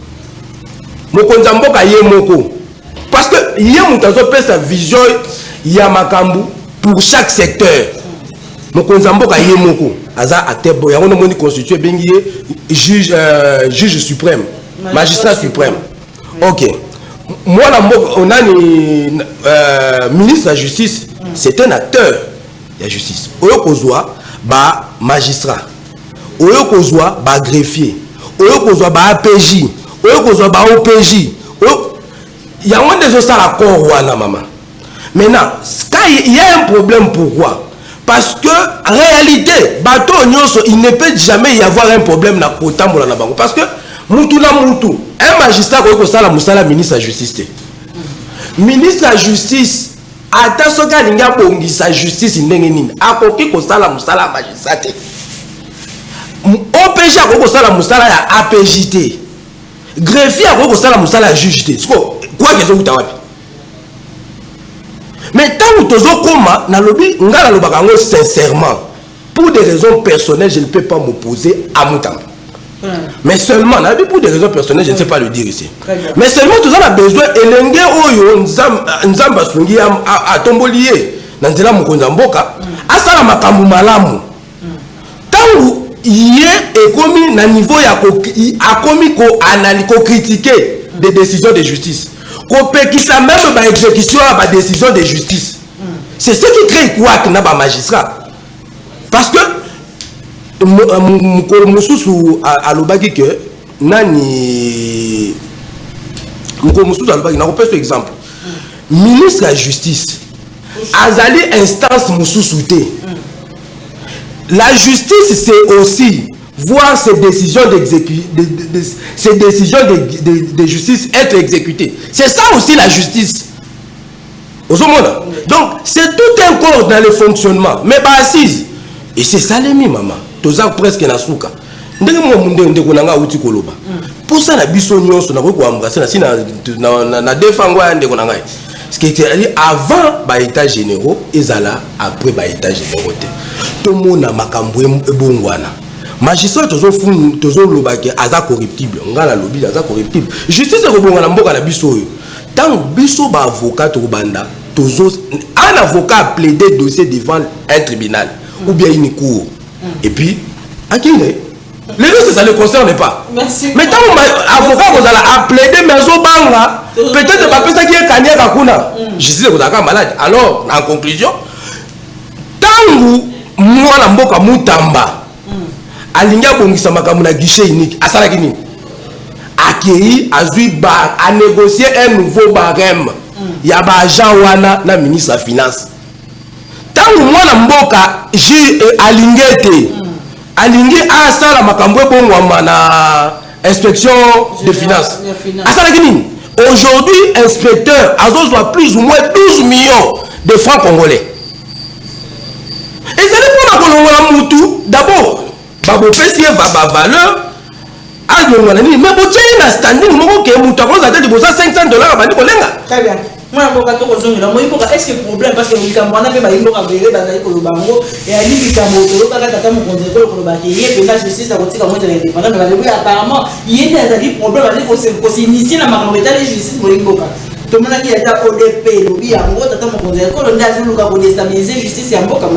C: Mokonzamboka Yemoko. Parce que il y a sa vision, il y a Makambu pour chaque secteur. Mokonzamboka Yemoko. Aza acteur, il y a un monde constitué, juge suprême, magistrat suprême. Ok. Moi, on a le ministre de la justice, c'est un acteur. La justice. Oyo kozwa ba magistrat. Oyo kozwa ba greffier. Oyo kozwa ba APJ. Oyo kozwa ba OPJ. Il y a un des ça la corps wana maman. Maintenant, il y a un problème pourquoi? Parce que en réalité, bateau il ne peut jamais y avoir un problème na kotambola na bango parce que mutu na mutu, un magistrat ko sala musala ministre de la justice. Ministre de la justice attention quand il y a sa justice ndenge nini akoki ko sala musala magistrat OPJ akoki ko sala musala ya APJT greffier akoki ko sala musala ya juge te quoi que zo utawapi mais tant que tozo koma na lobi ngala lobaka ngo sincèrement pour des raisons personnelles je ne peux pas m'opposer à Mutamba. Mais seulement, pour des raisons personnelles, je ne sais pas le dire ici. Mais seulement, tout ça a besoin elenge oyo nzamba sungi a tombolier nanzela Mokonzamboka asala makambu malamu. Tangu yé ekomi na niveau ya akomi ko analyser critiquer des décisions de justice. Ko pekisa même ba exécution ba décision de justice. C'est ce qui crée quoi que n'a pas magistrat. Parce que Moussou à l'obagi que nani Moussou à l'obagi n'a pas ce exemple. Ministre de la justice azali instance Moussou souté. La justice c'est aussi voir ces décisions de justice être exécutées. C'est ça aussi la justice. Donc c'est tout un corps dans le fonctionnement, mais pas assise. Et c'est ça les mi maman. Tous presque na souka. Pour ça la bisognon sur na ko embrasser na défangwa ndeko na ngai. Ce qui est avant ba état généraux ezala après ba état généraux. Tout le monde a makambo ebongwana. Magistrat toujours lobaki aza corruptible. Ngala lobi aza corruptible. Justice ko bongwana mboka na biso yo. Tant biso ba avocat to banda toujours un avocat a plaidé dossier devant un tribunal ou bien une cour. Et puis à qui les deux ça ne les concerne pas. Merci. Mais tant avocat vous allez a plaidé maison banga peut-être pas ça qui est kanya kakuna. Justice ko daka malade. Alors en conclusion tant moi na mboka mutamba alinga bongisa makambo na guichet unique asala kini akei azui ba a négocier un nouveau barème ya ba agent wana na ministre la finance tant moi na mboka alingete alingi asala makambo bongwa na inspection de finance asala kini aujourd'hui inspecteur azozwa plus ou moins 12 millions de francs congolais. Et c'est pour la Moutou, d'abord, Babo Pessier va ba valeur, mais vous avez un standing, vous avez $500 à Bandi Kolenga.
A: Très bien. Moi, est-ce que le problème, parce que vous avez un peu de bango, et à l'île apparemment, il y a des problèmes pour s'initier dans la justice pour tout le monde qui est à ODP, lobby, en gros, tata mon conseil, quand on a voulu déstabiliser justice, c'est un peu comme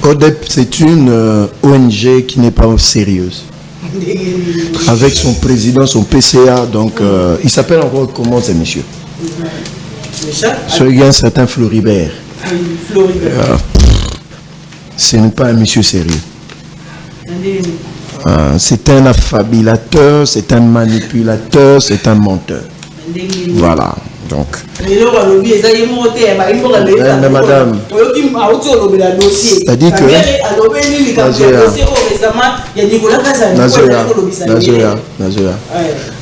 B: ODEP, c'est une ONG qui n'est pas sérieuse. Avec son président, son PCA, donc il s'appelle encore comment ce monsieur? Il y a un certain Floribert. Ce n'est pas un monsieur sérieux. C'est un affabulateur, c'est un manipulateur, c'est un menteur. Voilà, donc. Madame, c'est-à-dire que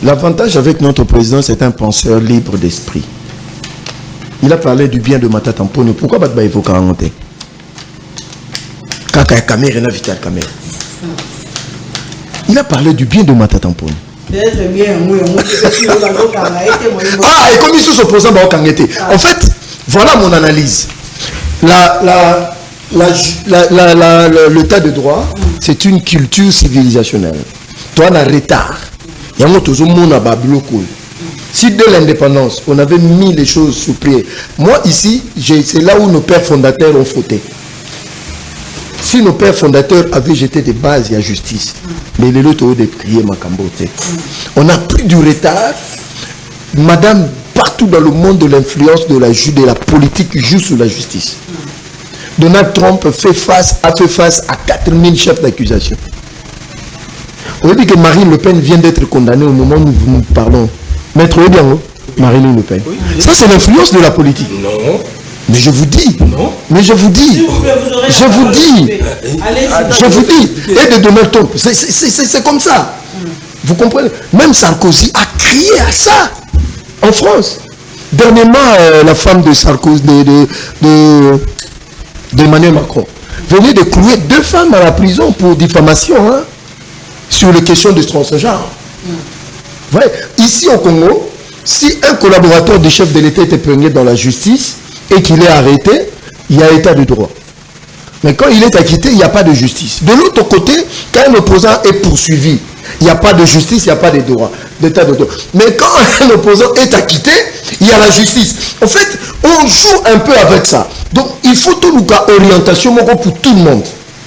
B: l'avantage avec notre président, c'est un penseur libre d'esprit. Il a parlé du bien de Mata Tampone. Pourquoi pas évoquer un monté? Kaka caméra na vital caméra. Il a parlé du bien de Mata Tampone. Ah, et comme ils sont opposants, en fait, voilà mon analyse. L'état de droit, c'est une culture civilisationnelle. Toi, on a retard. Il y a tout le monde à Babyloko. Si de l'indépendance, on avait mis les choses sous pied. Moi, ici, c'est là où nos pères fondateurs ont fauté. Si nos pères fondateurs avaient jeté des bases, il y a justice. Mais les autres ont décrié Makambote. On a pris du retard. Madame, partout dans le monde de l'influence de la politique joue sur la justice. Donald Trump a fait face à 4000 chefs d'accusation. On dit que Marine Le Pen vient d'être condamnée au moment où nous parlons. Maître Obiango, Marine Le Pen. Oui. Ça, c'est l'influence de la politique.
C: Non.
B: Mais je vous dis,
C: non.
B: Mais je vous dis, je vous dis, et de Donald Trump, c'est comme ça. Vous comprenez? Même Sarkozy a crié à ça en France. Dernièrement, la femme de Sarkozy, d'Emmanuel Macron, venait de clouer 2 femmes à la prison pour diffamation sur les questions de transgenre. Ouais. Ici au Congo, si un collaborateur du chef de l'État était peiné dans la justice, et qu'il est arrêté, il y a état de droit. Mais quand il est acquitté, il n'y a pas de justice. De l'autre côté, quand un opposant est poursuivi, il n'y a pas de justice, il n'y a pas de droit, d'état de droit. Mais quand un opposant est acquitté, il y a la justice. En fait, on joue un peu avec ça. Donc, il faut tout le cas orientation pour tout le monde.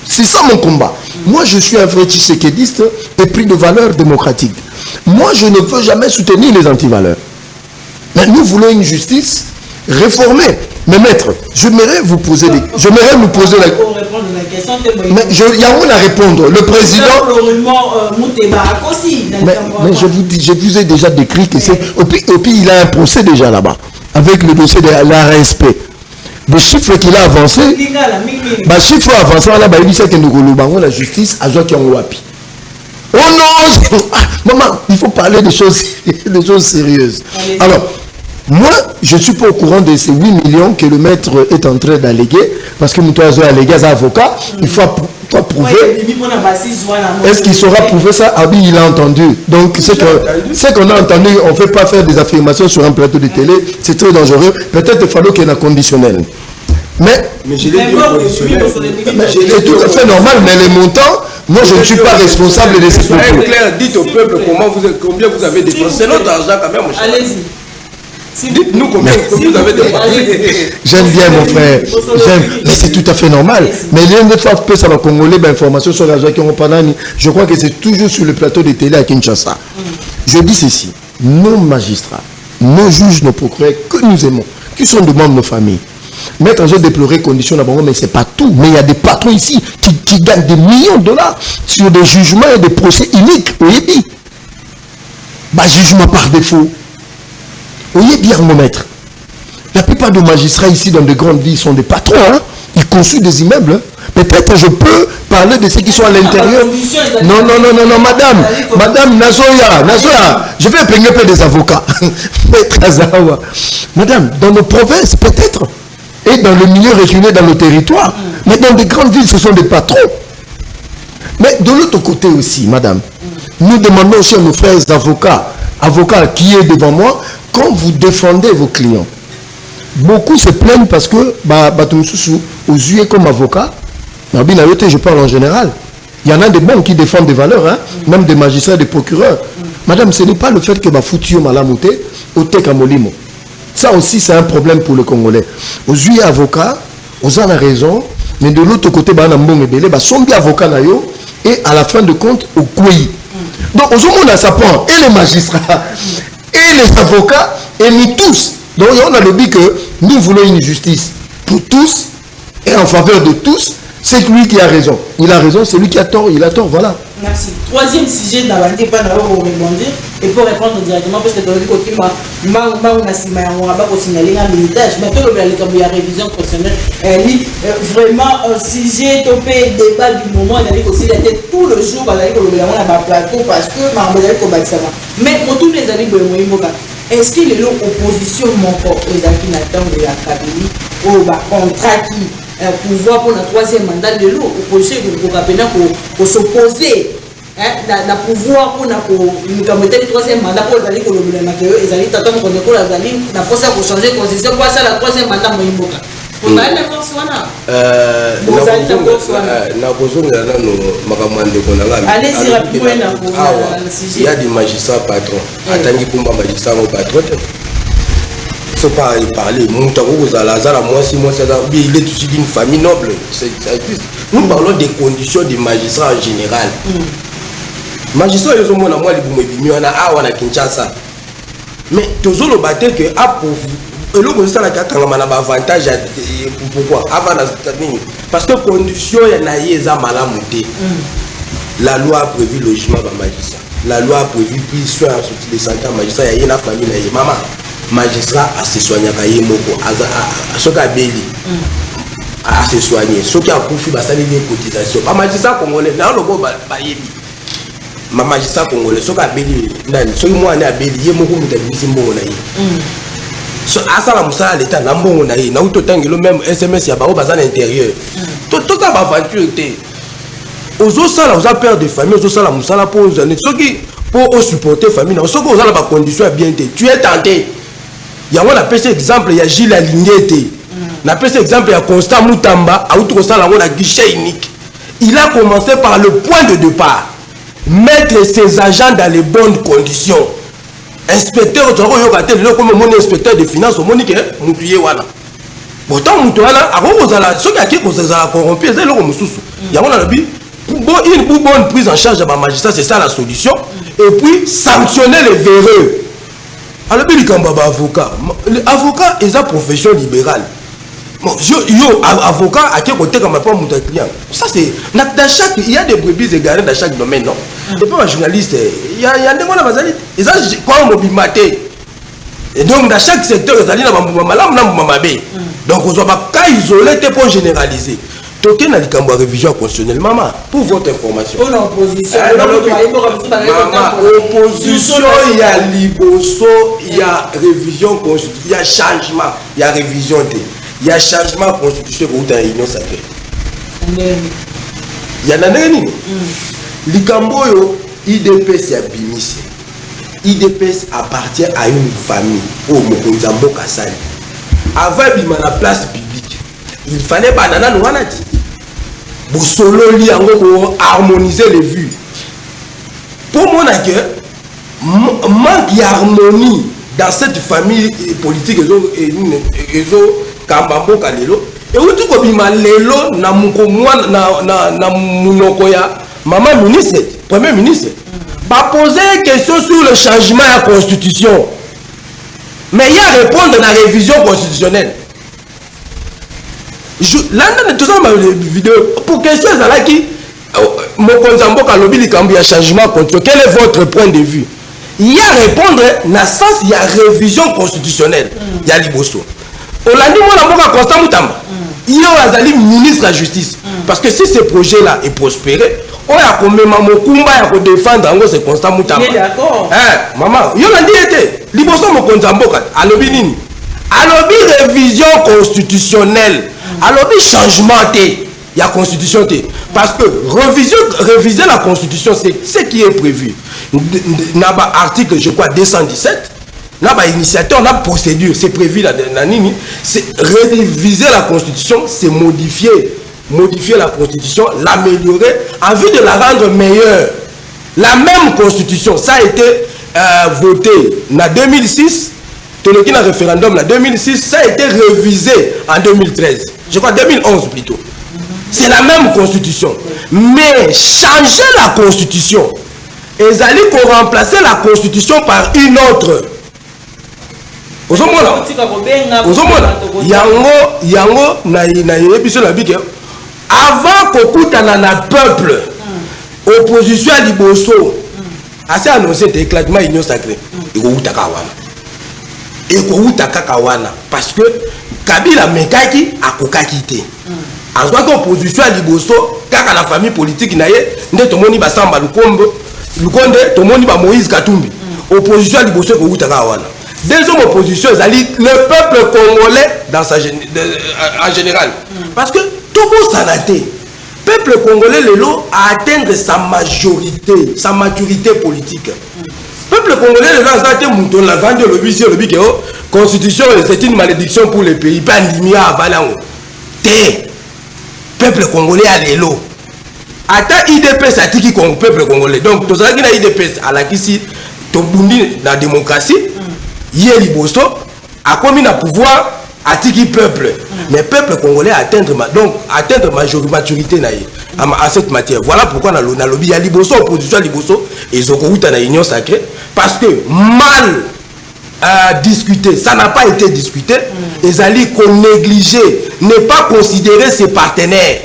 B: C'est ça mon combat. Moi, je suis un vrai tshisekidiste épris de valeurs démocratiques. Moi, je ne veux jamais soutenir les antivaleurs. Mais nous voulons une justice réformer. Mais maître, j'aimerais vous poser des... J'aimerais nous poser la... Mais il y a où à répondre. Le président... Mais je vous ai déjà décrit que c'est... Et puis il a un procès déjà là-bas, avec le dossier de l'ARSP. Le chiffre qu'il a avancé, le chiffre avancé, on a dit que nous la justice à Joaquin Wapi. Oh non, maman, il faut parler des choses sérieuses. Alors, moi, je ne suis pas au courant de ces 8 millions que le maître est en train d'alléguer, parce que nous avons allégué à avocat, il faut prouver. Est-ce qu'il saura prouver ça? Ah oui, il a entendu. Donc, ce qu'on a entendu, on ne fait pas faire des affirmations sur un plateau de télé, c'est très dangereux. Peut-être qu'il faut qu'il y ait un conditionnel. Mais je l'ai dit, c'est tout à fait normal, mais les montants, moi je ne suis pas responsable de ces propos.
C: Claire, dites au peuple combien vous avez dépensé. C'est notre argent quand même. Allez-y. Dites-nous combien vous avez dépensé.
B: J'aime bien mon frère. C'est tout à fait normal. Mais il y a une fois que ça va Congolais, information sur l'argent qui ont pendant. Je crois que c'est toujours sur le plateau de télé à Kinshasa. Je dis ceci. Nos magistrats, nos juges, nos procureurs que nous aimons, qui sont de membres de nos familles. Maître, j'ai déploré conditions d'abord, mais ce n'est pas tout. Mais il y a des patrons ici qui gagnent des millions de dollars sur des jugements et des procès uniques. Vous voyez bien. Jugement par défaut. Vous voyez bien, mon maître. La plupart des magistrats ici dans de grandes villes sont des patrons. Hein? Ils construisent des immeubles. Hein? Peut-être je peux parler de ceux qui sont à l'intérieur. Non, madame Nazoya, je vais imprégner un peu des avocats. Maître Azawa. Madame, dans nos provinces, peut-être. Et dans le milieu reculé, dans nos territoires. Mais dans des grandes villes, ce sont des patrons. Mais de l'autre côté aussi, madame, nous demandons aussi à nos frères avocats qui est devant moi, quand vous défendez vos clients, beaucoup se plaignent parce que, aux yeux comme avocat, je parle en général, il y en a des bons qui défendent des valeurs, hein, même des magistrats, des procureurs. Madame, ce n'est pas le fait que Foutu Malamouté, au Tekamolimo. Ça aussi, c'est un problème pour le Congolais. Aux yeux avocats, aux en a raison, mais de l'autre côté, sont bien avocats et à la fin de compte, au Kouyi. Donc, aux hommes, ça prend et les magistrats, et les avocats, et nous tous. Donc, on a le but que nous voulons une justice pour tous et en faveur de tous. C'est lui qui a raison. Il a raison, c'est lui qui a tort, il a tort, voilà.
A: Merci. Troisième sujet, pas pour rebondir et pour répondre directement, parce que dans le côté, on a signalé un militage, mais tout le révision professionnelle, vraiment un sujet topé débat du moment, il a aussi la tête tout le jour, on a plateau parce que mais pour tous les amis de est-ce que les oppositions manquent aux acquis de la Kabylie au contrat qui pouvoir pour le troisième mandat de l'eau, opposition pour s'opposer na pouvoir pour le troisième mandat pour les alliés pour les alliés t'attendent pour les alliés na pour ça pour changer de constitution pour ça la troisième mandat moyimboka pour pas aller force wana allez-y rapidement
C: il y a des magistrats patrons attendez pour ma magistrat mon patron. Il ne faut pas y parler. Il est aussi d'une famille noble. Nous parlons des conditions des magistrats en général. Magistrats, ils ont moi à Kinshasa. Mais tous les bâtés que avantage pourquoi parce que conditions il y a la loi a prévu le logement de magistrat. La loi a prévu puis soin de santé magistrat il y a une famille maman. Magistrat à se soigner à ce qu'a béli à se soigner ce qui a profité de des cotisations pas magistrat congolais dans le bon ma magistrat congolais ce qu'a béli ce qui moi à béli il moko mutabisi mbongo na ye so asala musala l'état na mbongo na ye na utotangelo même SMS ya bao bazana intérieur tout ça va aventure té ozo sala oza père de famille ozo sala musala pour aux années ce qui pour supporter famille na ce que oza la condition bien té tu es tenté. Il y a un exemple, il y a Gilles Alingete. On appelle cet exemple, il y a Constant Moutamba, à guichet unique. Il a commencé par le point de départ. Mettre ses agents dans les bonnes conditions. Inspecteur, tu as comme mon inspecteur de finances, au Monique, Moutouye Wana. Pourtant, Moutouana, ceux qui ont corrompu, c'est le Moussous. Il y a une bonne prise en charge de ma magistrat, c'est ça la solution. Et puis, sanctionner les véreux. Alors, il y a avocat. Avocat est une profession libérale. Yo, avocat, à quel côté comme pas mon client. Ça, c'est. Il y a des brebis égarées dans chaque domaine, non? Et pas un journaliste. Il y a des gens qui ont dit. Ça, quoi, on m'a dit. Et donc, dans chaque secteur, il y a des gens qui ont dit. Donc, on ne doit pas isoler pour généraliser. Toké na likambo révision constitutionnelle, maman, pour votre information.
A: Pour l'opposition.
C: Opposition, il y a liboso, il y a révision constitutionnelle, il y a changement, il y a révision, il y a changement constitutionnel pour l'union sacrée. Il y a un nani. Likambo yo, IDPS ya bimise. IDPS appartient à une famille. Oh, Mokonzambo Kassani. Avant bima la place publique, il fallait banana nous wanati. Bosolo li pour harmoniser les vues. Pour mon accueil, manque d'harmonie dans cette famille politique et Kambambo Kalelo. Et où tu peux lelo na mukomwa na munokoya maman ministre, premier ministre, va poser une question sur le changement de la constitution. Mais il y a répondre dans la révision constitutionnelle. Là, tout ça, ma vidéo, pour question, qui Mokonzambo Kalobi Likambi a changement constitutionnel. Quel est votre point de vue? Il y a répondre dans le sens, il y a révision constitutionnelle. Il y a Liboso. On l'a dit, moi, Constant Moutamba. Il y a un ministre de la justice. Parce que si ce projet-là est prospéré, on a quand même un défendre ce Constant Moutamba.
A: D'accord.
C: Maman, il y a un dit, Liboso Mokonzambo Kalobi Nini. Alobi révision constitutionnelle. Alobi changement, il y a constitution. Parce que réviser la constitution, c'est ce qui est prévu. Dans l'article, je crois, 217, dans l'initiateur, dans la procédure, c'est prévu là, c'est réviser la constitution, c'est modifier la constitution, l'améliorer, en vue de la rendre meilleure. La même constitution, ça a été voté en 2006, le référendum en 2006, ça a été révisé en 2013. Je crois 2011 plutôt. C'est la même constitution. Mais changer la constitution, ils allaient pour remplacer la constitution par une autre. Vous avant qu'on na peuple, opposition à Liboso, assez annoncé l'éclatement union sacrée. Parce que Kabila Mekaki a kokakité. En soit qu'opposition à Liboso, car la famille politique naie, ne tomoni basamba lukombo, lukonde tomoni ba Moïse Katumbi. Opposition à Liboso ko utaka wana. Deuxième opposition, le peuple congolais dans en général. Parce que tout le monde s'en a été. Le peuple congolais a atteint sa maturité politique. Le peuple congolais a atteint la vente de l'objet, constitution, c'est une malédiction pour les pays. Pas à Valango. Peuple congolais a l'élo. Attends, IDPS a dit le peuple congolais. Donc, tout ça qui a IDPS à la Kissi, dans la démocratie, Yé Liboso a commis le pouvoir à tiki peuple. Mais le peuple congolais a atteindre maturité à cette matière. Voilà pourquoi dans le lobby, il y a Liboso, opposition à Liboso, et ils ont dans la union sacrée. Parce que mal discuté, ça n'a pas été discuté. Les alliés qu'on négligeait, ne pas considérer ses partenaires.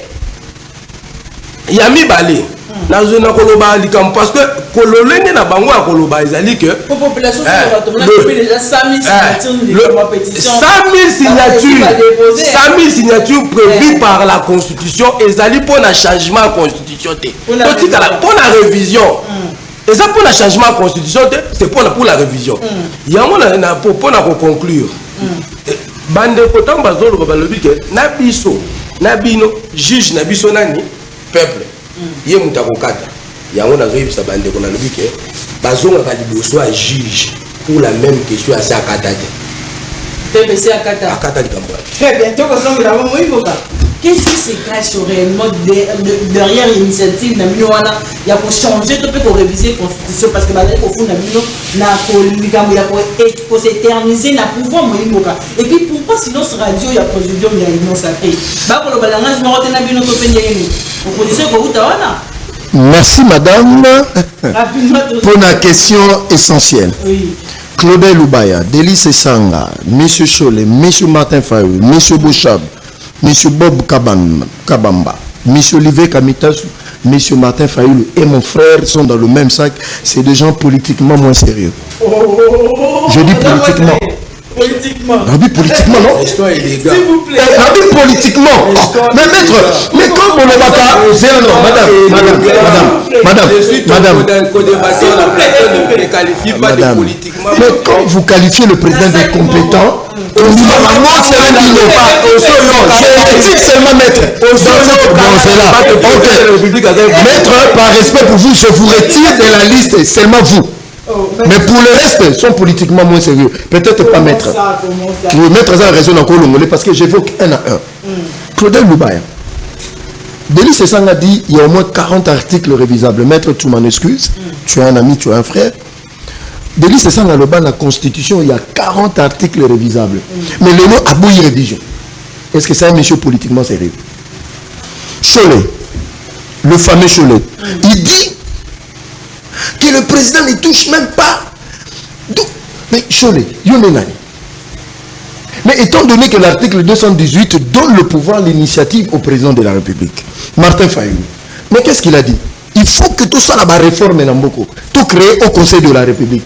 C: Il y a mis balé. Parce que Kololenge na bango à Koloba, ils allaient que
A: pour population déjà 5000
C: signatures prévues par la constitution, ils allaient pour un changement de constitution, pour la révision. Et ça pour le changement de constitution, c'est pour la révision. Il y a un pour conclure. Bande potam bazolo babalobi que nabiso nabino juge nabiso nani peuple. Yé mutakokata. Yango na réussir bande ko na lobi que bazonga ka liboso à juge pour la même question à sa katate.
A: PPC à Kata.
C: À Kata Likambo.
A: Très bien. Donc on va voir qu'est-ce qui se cache réellement derrière l'initiative na Minoana? Il y a pour changer, tu peux réviser la constitution parce que maintenant au fond na Mino na Likambo ya pour s'éterniser na pouvoir moïmoka. Et puis pourquoi sinon ce radio il y a procédure il y a union sacrée. Ba ko lo balanga mo rotena bino to penyeni. Opposition ko utawana.
B: Merci madame pour la question essentielle.
A: Oui.
B: Claudel Loubaya, Délice Sanga, M. Cholet, M. Martin Fayou, M. Bouchab, M. Bob Kabamba, M. Olivier Kamitasu, M. Martin Fayou et mon frère sont dans le même sac. C'est des gens politiquement moins sérieux. Je dis politiquement.
A: Politiquement.
B: Oui, politiquement, non?
A: S'il vous plaît.
B: Oui, politiquement. Mais maître, mais comme on ne va pas... Madame, mais quand vous qualifiez le président d'incompétent, seulement maître. Maître, par respect pour vous, je vous retire de la liste, seulement vous. Mais pour le reste, ils sont politiquement moins sérieux. Peut-être pas maître. Oui, maître a raison encore le parce que j'évoque un à un. Claudel Loubaya. Délice Sanga a dit il y a au moins 40 articles révisables. Maître, tu m'en excuses. Tu es un ami, tu es un frère. Délice Sanga Loba, la Constitution, il y a 40 articles révisables. Mais le nom a bouilli révision. Est-ce que c'est un monsieur politiquement sérieux? Cholet, le fameux Cholet, il dit que le président ne touche même pas. Mais Cholet, Yonenani. Mais étant donné que l'article 218 donne le pouvoir, l'initiative au président de la République, Martin Fayou, mais qu'est-ce qu'il a dit? Il faut que tout soit la réforme Namboko, tout créé au Conseil de la République.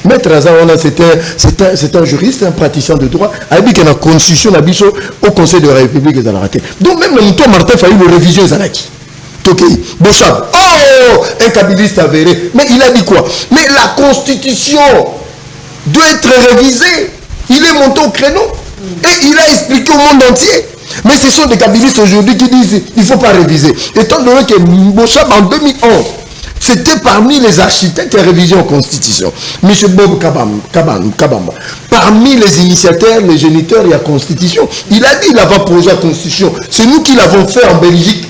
B: Maître Azawana, c'est un juriste, un praticien de droit, a dit que la constitution au Conseil de la République est raté. Donc même le mouton Martin Fayou, le révision est Zanaki. Bochab, oh, un kabiliste avéré. Mais il a dit quoi? Mais la constitution doit être révisée. Il est monté au créneau et il a expliqué au monde entier. Mais ce sont des kabilistes aujourd'hui qui disent il ne faut pas réviser. Étant donné que Bochab en 2011, c'était parmi les architectes de la révision de la Constitution. M. Bob Kabamba, parmi les initiateurs, les géniteurs de la Constitution, il a dit l'avant-projet de la Constitution. C'est nous qui l'avons fait en Belgique,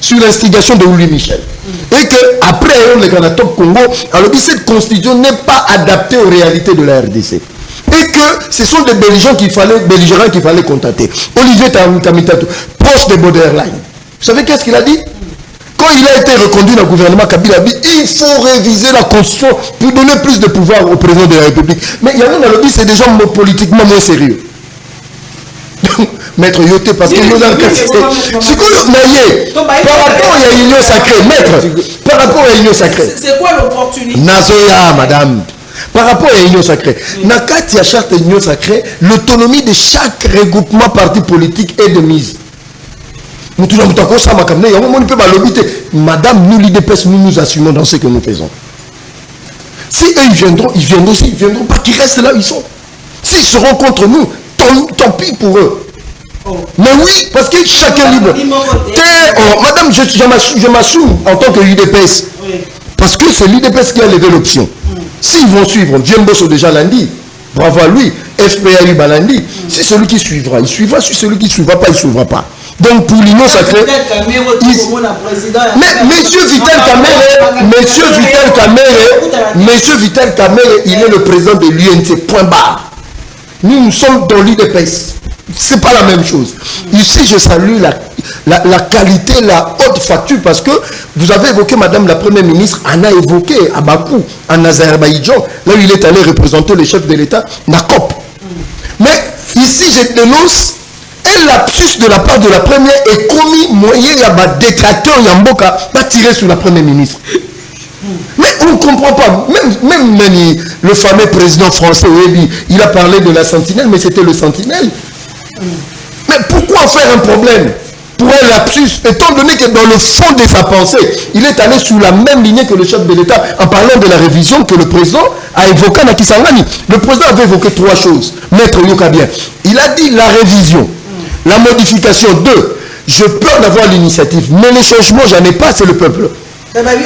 B: sur l'instigation de Louis Michel. Et qu'après le Canada Congo, alors cette constitution n'est pas adaptée aux réalités de la RDC. Et que ce sont des belligérants qu'il fallait contacter. Olivier Kamitatou, proche de Borderline. Vous savez qu'est-ce qu'il a dit? Quand il a été reconduit dans le gouvernement Kabila, il faut réviser la constitution pour donner plus de pouvoir au président de la République. Mais il y a un lobby, c'est des gens politiquement moins sérieux. Maître Yoté, parce que nous avons par rapport à l'union sacrée, maître, par rapport à l'union sacrée.
A: C'est quoi l'opportunité?
B: Nazoya, madame. Par rapport à l'union sacrée. Nakati a charte l'union sacrée, l'autonomie de chaque regroupement parti politique est de mise. Madame, nous l'IDPS, nous assumons dans ce que nous faisons. Si eux ils viendront aussi, ils viendront pas, qu'ils restent là où ils sont. S'ils seront contre nous, tant pis pour eux. Mais oui, parce que chacun est libre. Madame, je m'assume en tant que l'UDPS. Parce que c'est l'UDPS qui a levé l'option. S'ils vont suivre, Dieu Mbosso déjà lundi, bravo à lui, FPA lundi, c'est celui qui suivra. Il suivra, si celui qui ne suivra pas, il ne suivra pas. Donc pour l'union sacrée, mais monsieur Vital Kamere, il est le président de l'UNC, point barre. Nous sommes dans l'UDPS. C'est pas la même chose. Ici, je salue la qualité, la haute facture, parce que vous avez évoqué, madame la première ministre, on a évoqué à Bakou, en Azerbaïdjan, là où il est allé représenter le chef de l'État, Nakop. Mais ici, je dénonce un lapsus de la part de la première et commis moyen, il y a des détracteurs, Yamboka, pas tirer sur la première ministre. Mais on ne comprend pas. Même le fameux président français, il a parlé de la sentinelle, mais c'était le sentinelle. Mais pourquoi faire un problème pour un lapsus, étant donné que dans le fond de sa pensée, il est allé sous la même lignée que le chef de l'État en parlant de la révision que le président a évoqué à Kisangani. Le président avait évoqué trois choses. Maître Yokabien, il a dit la révision, la modification. 2, je peux d'avoir l'initiative, mais les changements, j'en ai pas, c'est le peuple. Madame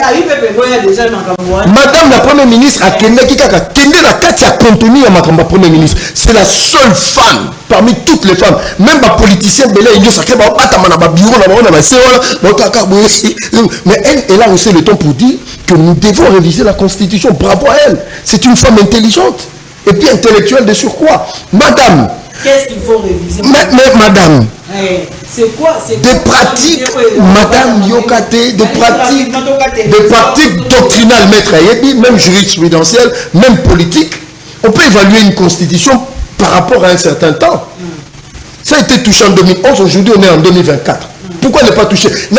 B: la première ministre a contenu à ma première ministre. C'est la seule femme parmi toutes les femmes, même les politiciens mais elle a aussi le temps pour dire que nous devons réviser la constitution. Bravo à elle. C'est une femme intelligente et puis intellectuelle de surcroît. Madame,
A: qu'est-ce qu'il faut réviser?
B: Mais madame,
A: c'est quoi?
B: Des pratiques, madame Yokate, des pratiques doctrinales, maître Ayebi, même jurisprudentielles, même politiques, On peut évaluer une constitution par rapport à un certain temps. Ça a été touché en 2011, aujourd'hui on est en 2024. Pourquoi ne pas toucher? C'est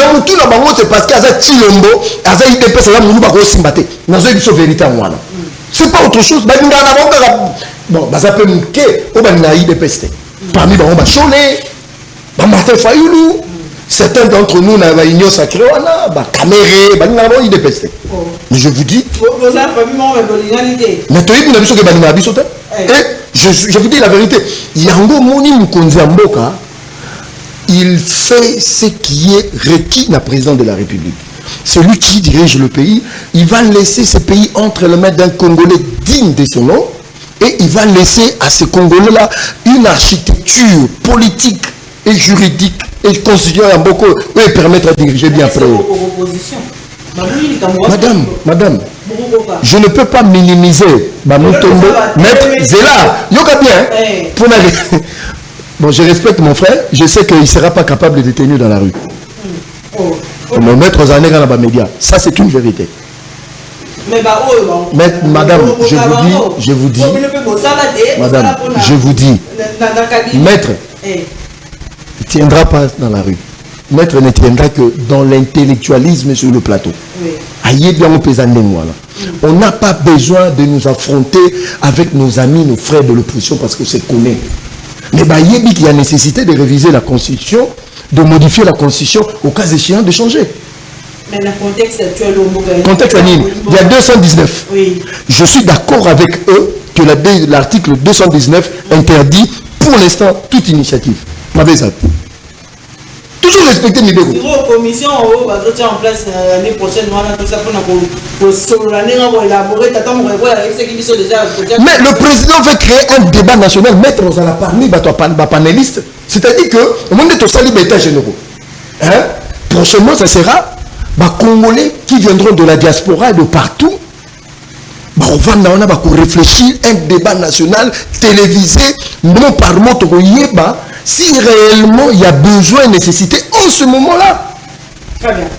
B: parce qu'il y a Chilombo, il y a des vérité en moi. C'est pas autre chose. Bon, ça peut nous parmi les Cholet, Martin Fayoulou, certains d'entre nous dans la Union sacrée, Caméré, mais je vous dis, je vous dis la vérité. Yango Moni Mukonzi Mboka, il fait ce qui est requis d'un président de la République. Celui qui dirige le pays, il va laisser ce pays entre les mains d'un Congolais digne de son nom et il va laisser à ce Congolais-là une architecture politique et juridique et constitutionnelle beaucoup et permettre de diriger bien après. Madame, je ne peux pas minimiser Bamutombo, maître Zéla. Yoka bien. Bon, je respecte mon frère, je sais qu'il ne sera pas capable de tenir dans la rue. Mais maître Zané dans les médias, ça c'est une vérité. Mais madame, je vous dis, madame, je vous dis, maître, il ne tiendra pas dans la rue. Maître ne tiendra que dans l'intellectualisme sur le plateau. On n'a pas besoin de nous affronter avec nos amis, nos frères de l'opposition parce que c'est connu. Mais il y a nécessité de réviser la Constitution, de modifier la Constitution au cas échéant de changer.
A: Mais le contexte actuel,
B: il y a 219. Oui. Je suis d'accord avec eux que l'article 219 interdit pour l'instant toute initiative. Toujours respecter mes bureaux.
A: La commission va en place l'année prochaine.
B: Mais le président veut créer un débat national, mettre aux parmi les panélistes. C'est-à-dire que au moment de tous les états généraux, prochainement, ça sera les Congolais qui viendront de la diaspora et de partout. On va réfléchir un débat national télévisé, mot par mot, si réellement il y a besoin, nécessité en ce moment-là.
A: Très bien.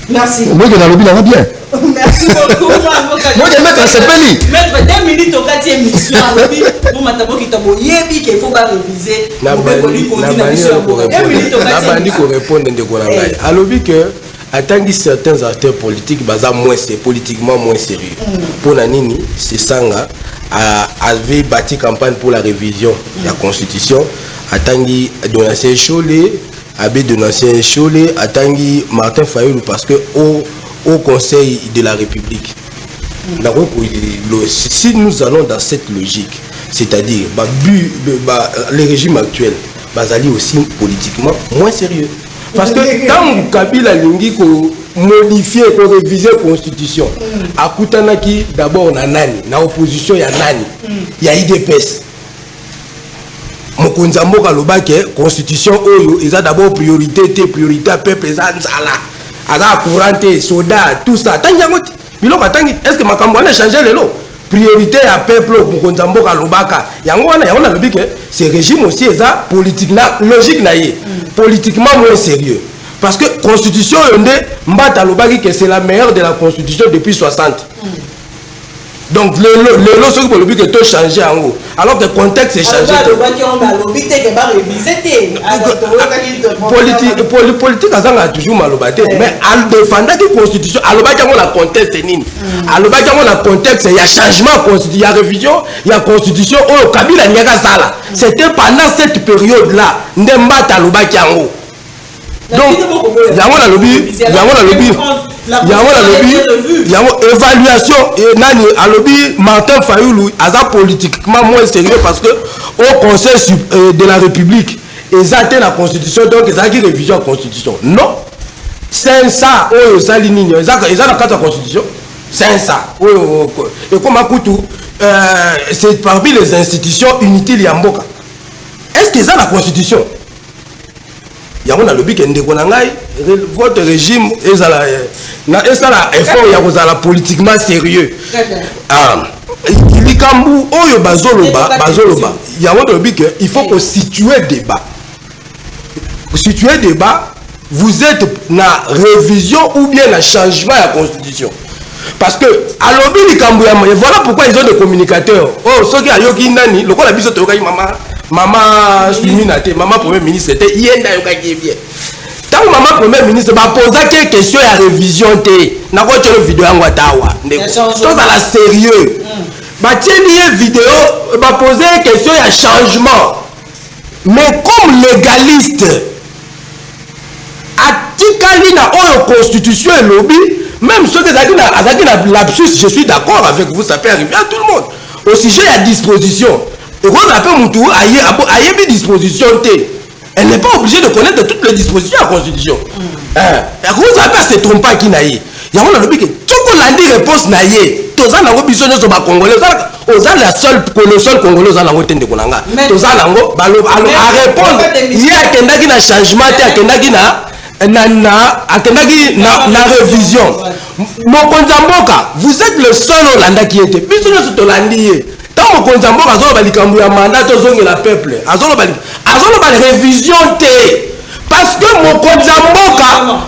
A: Merci.
B: Moi, je vais bien.
A: Merci beaucoup.
B: Moi, je vais mettre à ce pays.
A: Mettre 2 minutes au 4e émission. Pour m'attendre qu'il faut pas réviser.
C: Attendez certains acteurs politiques, c'est politiquement moins sérieux. Pour Nanini, c'est Sanga avait bâti campagne pour la révision de la Constitution. Attendez Donatien Cholet, Abbé Donatien Cholet, attendez Martin Fayoulou parce que au Conseil de la République. Si nous allons dans cette logique, c'est-à-dire les régimes actuels, bazali aussi politiquement moins sérieux. Parce que quand Kabila Lingi modifier, réviser la Constitution, à Koutanaki, d'abord, na opposition, il y a Nani, il y a IDPS. Mokonzambo Kalobake, Constitution, ils ont d'abord priorité à peuple, ils ont couranté, soldats, tout ça. Est-ce que Makambo a changé le lot? Priorité à peuple, Mokonzambo Kalobaka. Ce régime aussi est politiquement logique, politiquement moins sérieux. Parce que la Constitution, c'est la meilleure de la Constitution depuis 60. Donc, le lot qui est changé en haut. Alors que le contexte est changé. Politique, a toujours malobaté. Mais à défendre la Constitution, à la contexte, la contexte, il y a changement, il y a révision, il y a Constitution. Oh, Kabila Niaga. C'était pendant cette période-là, Ndemba Talobaki en haut. Donc, il y a évaluation et nani à lobby Martin Fayoulou a politiquement moins sérieux parce que au Conseil de la République ils ont la Constitution donc ils ont une révision de la Constitution. Non, c'est ça ils ont la carte de la Constitution, c'est ça. Et comme à Koutou, c'est parmi les institutions inutiles Yamboka. Est-ce qu'ils ont la Constitution? Il y a un lobby qui est votre régime est un effort politiquement sérieux. Il y a un lobby il faut qu'on situe débat. Situer débat, vous êtes dans la révision ou bien le changement de la Constitution. parce que à lobby et voilà pourquoi ils ont des communicateurs. Oh, ceux qui a yoki nani, le quoi la biso toka maman suminate, maman premier ministre était yenda yoka bien. Tant maman premier ministre va poser quelques questions à révision té. Na ko tshelo vidéo yango tawa. Tout à la sérieux. Ba tieni vidéo va poser question à changement. Mais comme légaliste atikali na oyo constitution et lobby, même ceux qui ont dit lapsus, je suis d'accord avec vous, ça peut arriver à tout le monde. Au sujet à disposition, et quand on appelle Moutou, aïe une disposition, elle n'est pas obligée de connaître toutes les dispositions de la constitution. Et quand on appelle se trompe pas qui naïe, il y a un lobby qui tout le monde réponse naïe. Tous les gens qui sont congolais, le seul congolais aux gens qui sont konanga. Tous les gens à répondre, il y a un changement, il y a na révision. Mokonzamboka, vous êtes le seul Hollanda qui était. Puisque nous sommes Hollandais. Tant Mokonzamboka, azolo balikambu ya mandat ozongi la peuple. Azolo bali révision té. Parce que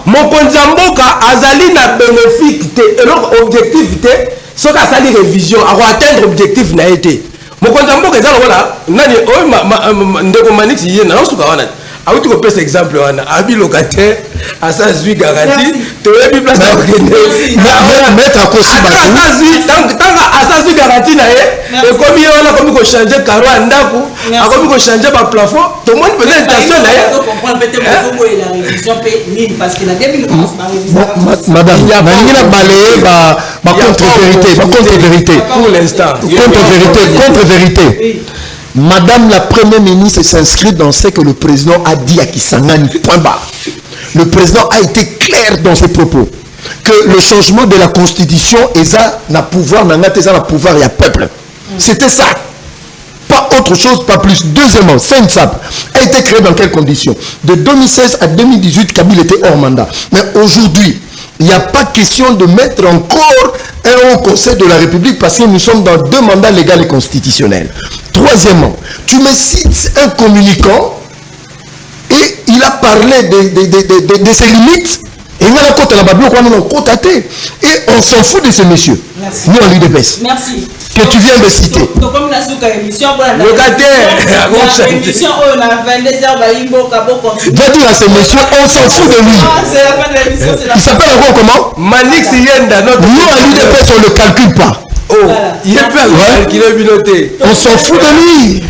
C: Mokonzamboka azali na bénéfice té. Et donc objectif té, ce qu'a sali révision, à atteindre objectif na été. Mokonzamboka ezalo voilà, nani ndeko manix yena osuka wana. Ah oui, tu peux faire exemple, habit locataire, à ça, je suis garanti. Tu as mis place à
B: mettre à cause de
C: à ça, je suis garanti. Et comme il y a comme il changer carreau à Ndaku, comme il changer par plafond, tout le monde peut être intention
B: Madame, il y a pas contre-vérité.
C: Pour l'instant.
B: Contre-vérité. Madame la Première ministre s'inscrit dans ce que le président a dit à Kisangani, point barre. Le président a été clair dans ses propos que le changement de la constitution est un pouvoir, il y a peuple. C'était ça. Pas autre chose, pas plus. Deuxièmement, SENSAP a été créé dans quelles conditions? De 2016 à 2018, Kabila était hors mandat. Mais aujourd'hui, il n'y a pas question de mettre encore un haut conseil de la République parce que nous sommes dans 2 mandats légaux et constitutionnels. Troisièmement, tu me cites un communicant et il a parlé de ses limites. Et il a côté la Babylone, et on s'en fout de ces messieurs.
A: Merci.
B: Nous, on l'UDPS.
A: Merci.
B: Que tu viens de citer.
A: Donc, comme la émission,
C: émission,
A: on a 22h,
B: va dire à ces messieurs, on s'en fout de lui.
A: C'est la fin de l'émission.
B: Il s'appelle encore comment?
C: Manix Yenda.
B: Nous, à l'UDPS, on ne le calcule pas.
C: Oh, il est pas calculé,
B: on s'en fout de lui.